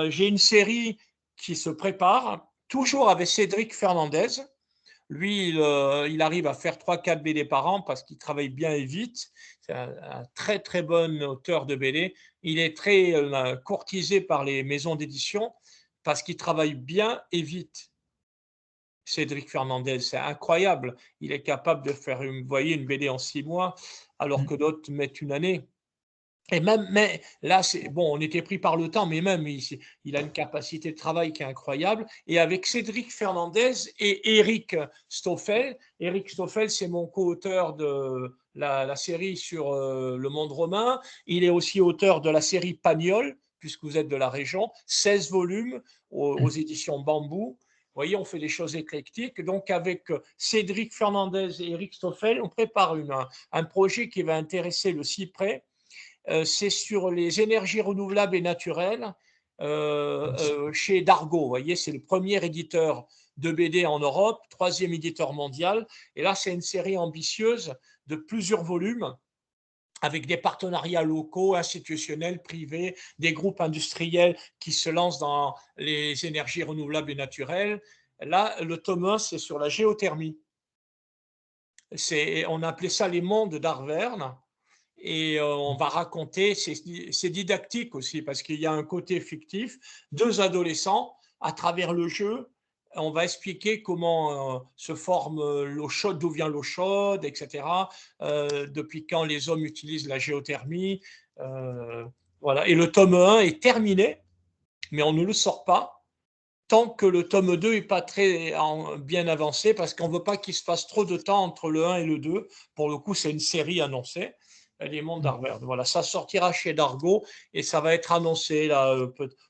j'ai une série qui se prépare, toujours avec Cédric Fernandez. Lui, il arrive à faire 3-4 BD par an parce qu'il travaille bien et vite. C'est un très, très bon auteur de BD. Il est très courtisé par les maisons d'édition parce qu'il travaille bien et vite. Cédric Fernandez, c'est incroyable. Il est capable de faire, vous voyez, une BD en 6 mois, alors que d'autres mettent une année. Et même, mais là, on était pris par le temps, mais même, il a une capacité de travail qui est incroyable. Et avec Cédric Fernandez et Eric Stoffel, c'est mon co-auteur de la série sur le monde romain. Il est aussi auteur de la série Pagnol, puisque vous êtes de la région, 16 volumes aux éditions Bambou. Vous voyez, on fait des choses éclectiques. Donc, avec Cédric Fernandez et Eric Stoffel, on prépare un projet qui va intéresser le Cyprès. C'est sur les énergies renouvelables et naturelles chez Dargaud. Vous voyez, c'est le premier éditeur de BD en Europe, 3e éditeur mondial. Et là, c'est une série ambitieuse de plusieurs volumes avec des partenariats locaux, institutionnels, privés, des groupes industriels qui se lancent dans les énergies renouvelables et naturelles. Là, le tome 1, c'est sur la géothermie. On appelait ça les mondes d'Arverne. et on va raconter, c'est didactique aussi parce qu'il y a un côté fictif, 2 adolescents à travers le jeu, on va expliquer comment se forme l'eau chaude, d'où vient l'eau chaude, etc. Depuis quand les hommes utilisent la géothermie. Voilà. Et le tome 1 est terminé, mais on ne le sort pas tant que le tome 2 n'est pas très bien avancé, parce qu'on ne veut pas qu'il se passe trop de temps entre le 1 et le 2. Pour le coup, c'est une série annoncée, Les Mondes d'Arverne. Voilà, ça sortira chez Dargaud et ça va être annoncé. Là,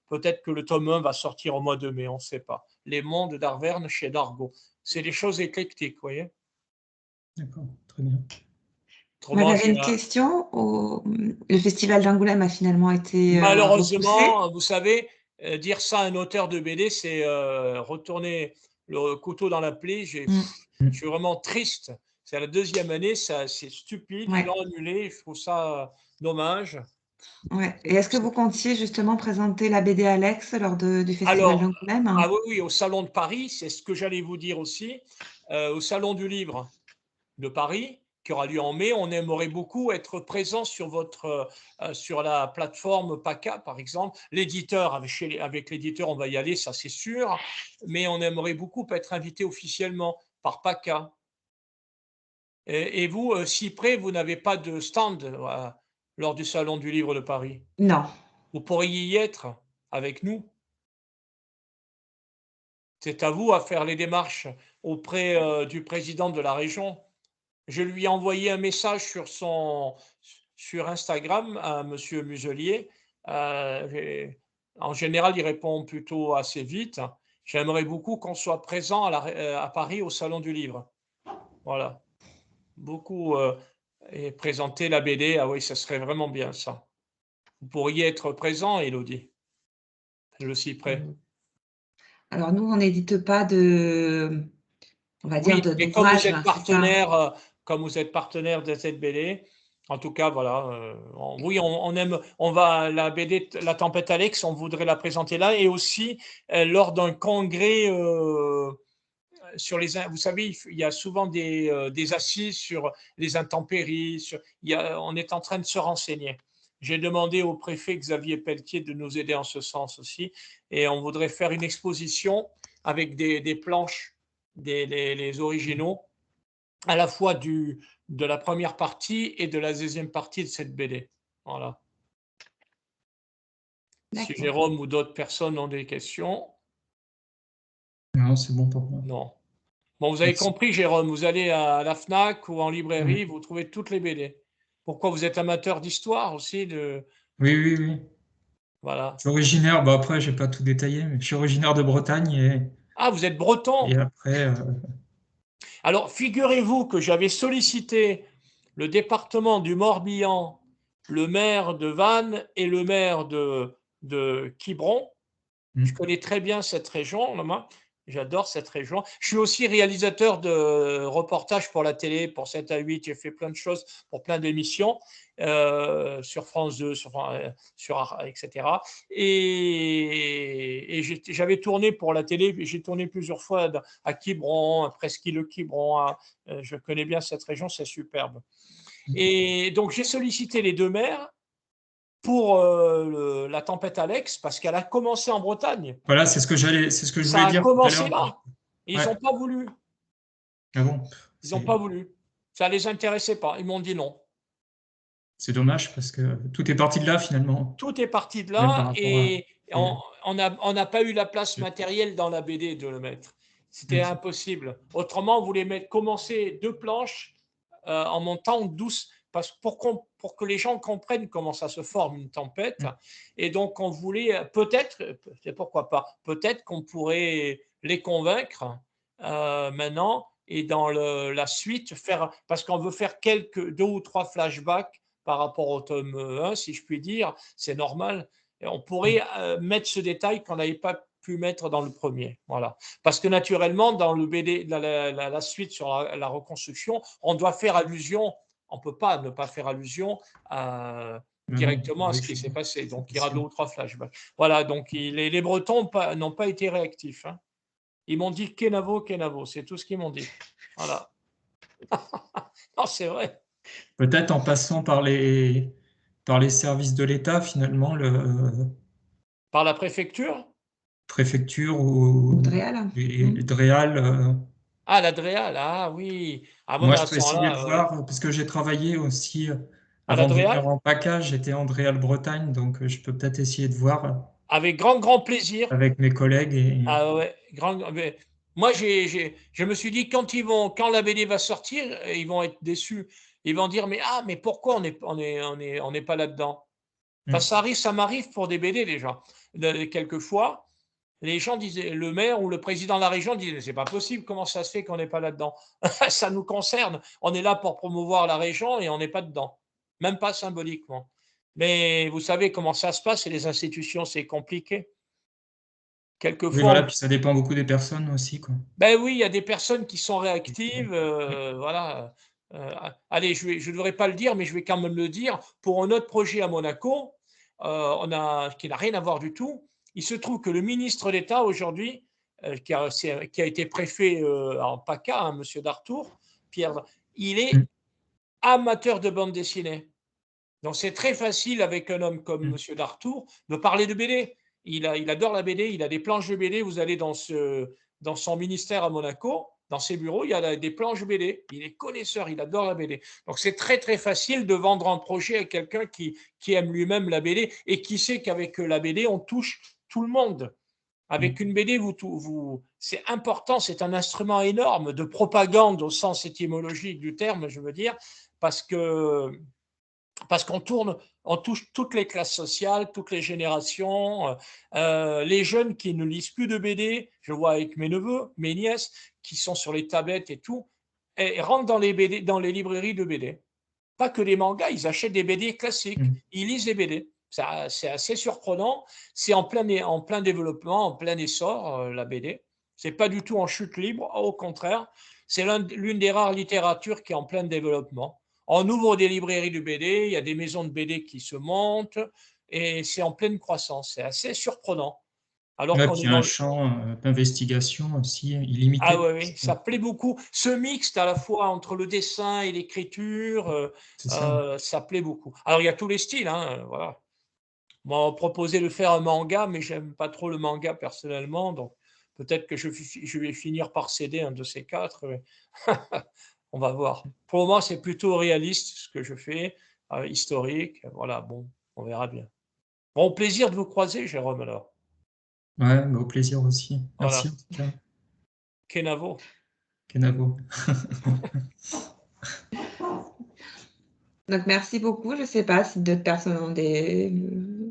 peut-être que le tome 1 va sortir au mois de mai, on ne sait pas. Les Mondes d'Arverne chez Dargaud. C'est des choses éclectiques, vous voyez. D'accord, très bien. J'avais une question. Le festival d'Angoulême a finalement été malheureusement, repoussé. vous savez, dire ça à un auteur de BD, c'est retourner le couteau dans la plaie. Je suis vraiment triste. C'est la 2e année, c'est stupide. Ouais. Ils l'ont annulé. Je trouve ça dommage. Ouais. Et est-ce que vous comptiez justement présenter la BD Alex lors du festival d'Angoulême? Ah oui, au Salon de Paris, c'est ce que j'allais vous dire aussi. Au Salon du Livre de Paris, qui aura lieu en mai, on aimerait beaucoup être présent sur sur la plateforme PACA, par exemple. L'éditeur, avec l'éditeur, on va y aller, ça c'est sûr, mais on aimerait beaucoup être invité officiellement par PACA. Et vous, Cyprès, vous n'avez pas de stand lors du Salon du Livre de Paris? Non. Vous pourriez y être avec nous? C'est à vous à faire les démarches auprès du président de la région. Je lui ai envoyé un message sur Instagram à Monsieur Muselier. En général, il répond plutôt assez vite. J'aimerais beaucoup qu'on soit présent à Paris au Salon du Livre. Voilà. Beaucoup et présenter la BD. Ah oui, ça serait vraiment bien ça. Vous pourriez être présent, Élodie. Je suis prêt. Alors nous, on n'édite pas on va dire, Oui, mais comme d'ouvrage, vous êtes c'est ça. partenaire, comme vous êtes partenaire de cette BD, en tout cas, voilà. Oui, on aime, la BD, La Tempête Alex, on voudrait la présenter là, et aussi lors d'un congrès sur vous savez, il y a souvent des assises sur les intempéries. On est en train de se renseigner. J'ai demandé au préfet Xavier Pelletier de nous aider en ce sens aussi, et on voudrait faire une exposition avec des planches, les originaux, à la fois de la première partie et de la 2e partie de cette BD. Voilà. Si Jérôme ou d'autres personnes ont des questions. Non, c'est bon pour moi. Non. Bon, vous avez compris, Jérôme, vous allez à la FNAC ou en librairie, vous trouvez toutes les BD. Pourquoi? Vous êtes amateur d'histoire aussi Oui. Voilà. Je suis originaire, après, je n'ai pas tout détaillé, mais je suis originaire de Bretagne. Ah, vous êtes breton? Et après. Alors, figurez-vous que j'avais sollicité le département du Morbihan, le maire de Vannes et le maire de Quiberon. Je connais très bien cette région, j'adore cette région. Je suis aussi réalisateur de reportages pour la télé, pour 7 à 8, j'ai fait plein de choses pour plein d'émissions sur France 2, etc. Et j'avais tourné pour la télé, j'ai tourné plusieurs fois à Quiberon, à Presqu'île-Quiberon. Je connais bien cette région, c'est superbe. Et donc j'ai sollicité les 2 maires pour la tempête Alex, parce qu'elle a commencé en Bretagne. Voilà, c'est ce que je voulais dire. Ça a commencé là. Ils n'ont pas voulu. Ah bon? Ils n'ont pas voulu. Ça ne les intéressait pas. Ils m'ont dit non. C'est dommage parce que tout est parti de là finalement. Tout est parti de là et on n'a pas eu la place matérielle dans la BD de le mettre. C'était impossible. Autrement, on voulait commencer 2 planches en montant douce, pour que les gens comprennent comment ça se forme une tempête. Et donc, on voulait pourquoi pas, peut-être qu'on pourrait les convaincre maintenant et dans la suite, parce qu'on veut faire 2 ou 3 flashbacks par rapport au tome 1, si je puis dire, c'est normal. Et on pourrait mettre ce détail qu'on n'avait pas pu mettre dans le premier. Voilà. Parce que naturellement, dans le BD, la suite sur la reconstruction, on doit faire allusion, on ne peut pas ne pas faire allusion directement à ce qui s'est passé. Donc, il y aura 2 ou 3 flashbacks. Voilà, donc les Bretons n'ont pas été réactifs. Hein. Ils m'ont dit Kenavo, c'est tout ce qu'ils m'ont dit. Voilà. Non, c'est vrai. Peut-être en passant par les services de l'État, finalement, Par la préfecture? préfecture ou Dréal. les DREAL. Ah, la DREAL, ah oui. Ah bon, Moi, mais je à peux ce essayer de moment-là, ouais. voir, parce que j'ai travaillé aussi, À la avant de venir DREAL? en PACA, j'étais en DREAL Bretagne, donc je peux peut-être essayer de voir Avec grand, grand plaisir. avec mes collègues. Ah ouais, mais moi, je me suis dit, quand la BD va sortir, ils vont être déçus. Ils vont dire, mais pourquoi on n'est pas là-dedans? Parce que ça m'arrive pour des BD déjà. Quelquefois, les gens disaient, le maire ou le président de la région disait, c'est pas possible, comment ça se fait qu'on n'est pas là-dedans? Ça nous concerne. On est là pour promouvoir la région et on n'est pas dedans. Même pas symboliquement. Mais vous savez comment ça se passe et les institutions, c'est compliqué. Oui, Quelquefois, voilà, puis ça dépend beaucoup des personnes aussi, quoi. ben oui, il y a des personnes qui sont réactives, voilà. Allez, je ne devrais pas le dire, mais je vais quand même le dire. Pour un autre projet à Monaco, qui n'a rien à voir du tout, il se trouve que le ministre d'État aujourd'hui, qui a été préfet en PACA, hein, Monsieur Dartour, Pierre, il est amateur de bande dessinée. Donc c'est très facile avec un homme comme Monsieur Dartour de parler de BD. Il adore la BD, il a des planches de BD. Vous allez dans son ministère à Monaco, dans ses bureaux, il y a des planches BD. Il est connaisseur, il adore la BD. Donc c'est très très facile de vendre un projet à quelqu'un qui aime lui-même la BD et qui sait qu'avec la BD, on touche tout le monde. Avec une BD, c'est important, c'est un instrument énorme de propagande au sens étymologique du terme, je veux dire, parce qu'on touche toutes les classes sociales, toutes les générations. Les jeunes qui ne lisent plus de BD, je vois avec mes neveux, mes nièces, qui sont sur les tablettes et tout, et rentrent dans les librairies de BD. Pas que des mangas, ils achètent des BD classiques, ils lisent les BD. C'est assez surprenant. C'est en plein développement, en plein essor, la BD. C'est pas du tout en chute libre, au contraire. C'est l'une des rares littératures qui est en plein développement. On ouvre des librairies de BD, il y a des maisons de BD qui se montent, et c'est en pleine croissance. C'est assez surprenant. Alors qu'on Puis il est y a dans un champ d'investigation aussi illimité. Ah oui, ça plaît beaucoup. Ce mixte à la fois entre le dessin et l'écriture, ça plaît beaucoup. Alors il y a tous les styles, hein, voilà. On m'a proposé de faire un manga, mais j'aime pas trop le manga personnellement, donc peut-être que je vais finir par céder un de ces quatre. On va voir. Pour le moment, c'est plutôt réaliste ce que je fais, historique. Voilà, bon, on verra bien. Bon, plaisir de vous croiser, Jérôme, alors. Ouais, au plaisir aussi. Voilà. Merci en tout cas. Kenavo. Kenavo. Donc, merci beaucoup. Je ne sais pas si d'autres personnes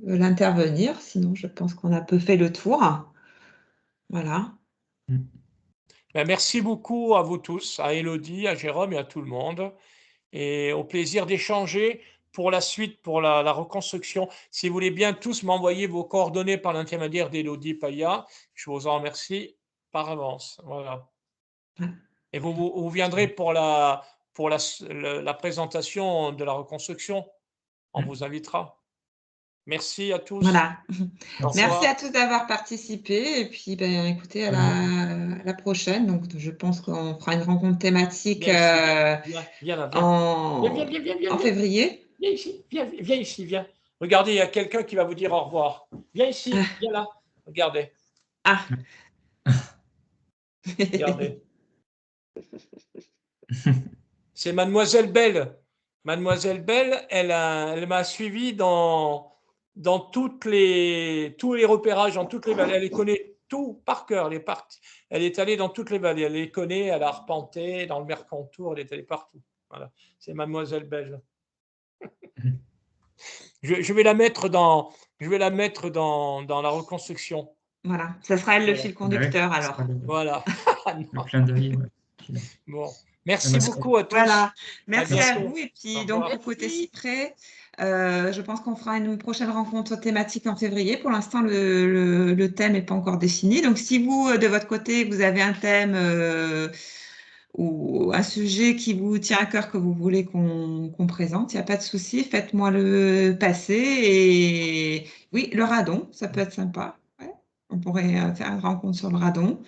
veulent intervenir. Sinon, je pense qu'on a peu fait le tour. Voilà. Ben, merci beaucoup à vous tous, à Élodie, à Jérôme et à tout le monde. Et au plaisir d'échanger pour la suite, pour la reconstruction. Si vous voulez bien tous m'envoyer vos coordonnées par l'intermédiaire d'Élodie Paya, je vous en remercie par avance. Voilà. Et vous viendrez pour la présentation de la reconstruction. On vous invitera. Merci à tous. Voilà. Au revoir. Merci à tous d'avoir participé. Et puis, ben, écoutez, à la prochaine. Donc, je pense qu'on fera une rencontre thématique Viens là, viens. en février. Viens ici, viens. Regardez, il y a quelqu'un qui va vous dire au revoir. Viens ici, viens là. Regardez. Ah. Regardez. C'est Mademoiselle Belle. Mademoiselle Belle, elle m'a suivi dans tous les repérages, dans toutes les vallées. Elle les connaît tout par cœur. Elle est allée dans toutes les vallées. Elle les connaît, elle a arpenté dans le Mercantour, elle est allée partout. Voilà. C'est Mademoiselle Belle. Je vais la mettre dans la reconstruction. Voilà, ça sera elle le fil conducteur alors. Voilà. Le clin d'œil. Bon, merci beaucoup à tous. Voilà, merci à vous. Et puis donc Merci. au côté Cyprès, je pense qu'on fera une prochaine rencontre thématique en février. Pour l'instant, le thème n'est pas encore défini. Donc si vous, de votre côté, vous avez un thème ou un sujet qui vous tient à cœur que vous voulez qu'on présente, il n'y a pas de souci, faites-moi le passer. Et oui, le radon, ça peut être sympa. Ouais. On pourrait faire une rencontre sur le radon,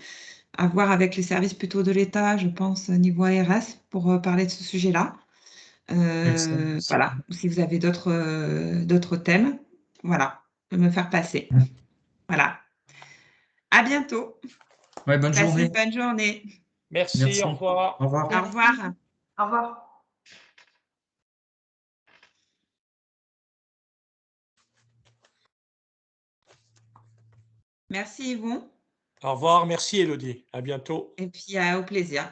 à voir avec les services plutôt de l'État, je pense, niveau ARS, pour parler de ce sujet-là. Voilà, si vous avez d'autres thèmes, voilà, de me faire passer. Voilà. À bientôt. Ouais, bonne Passez journée. une bonne journée. Merci, au revoir. Au revoir. Au revoir. Au revoir. Merci Yvon. Au revoir, merci Élodie. À bientôt. Et puis au plaisir.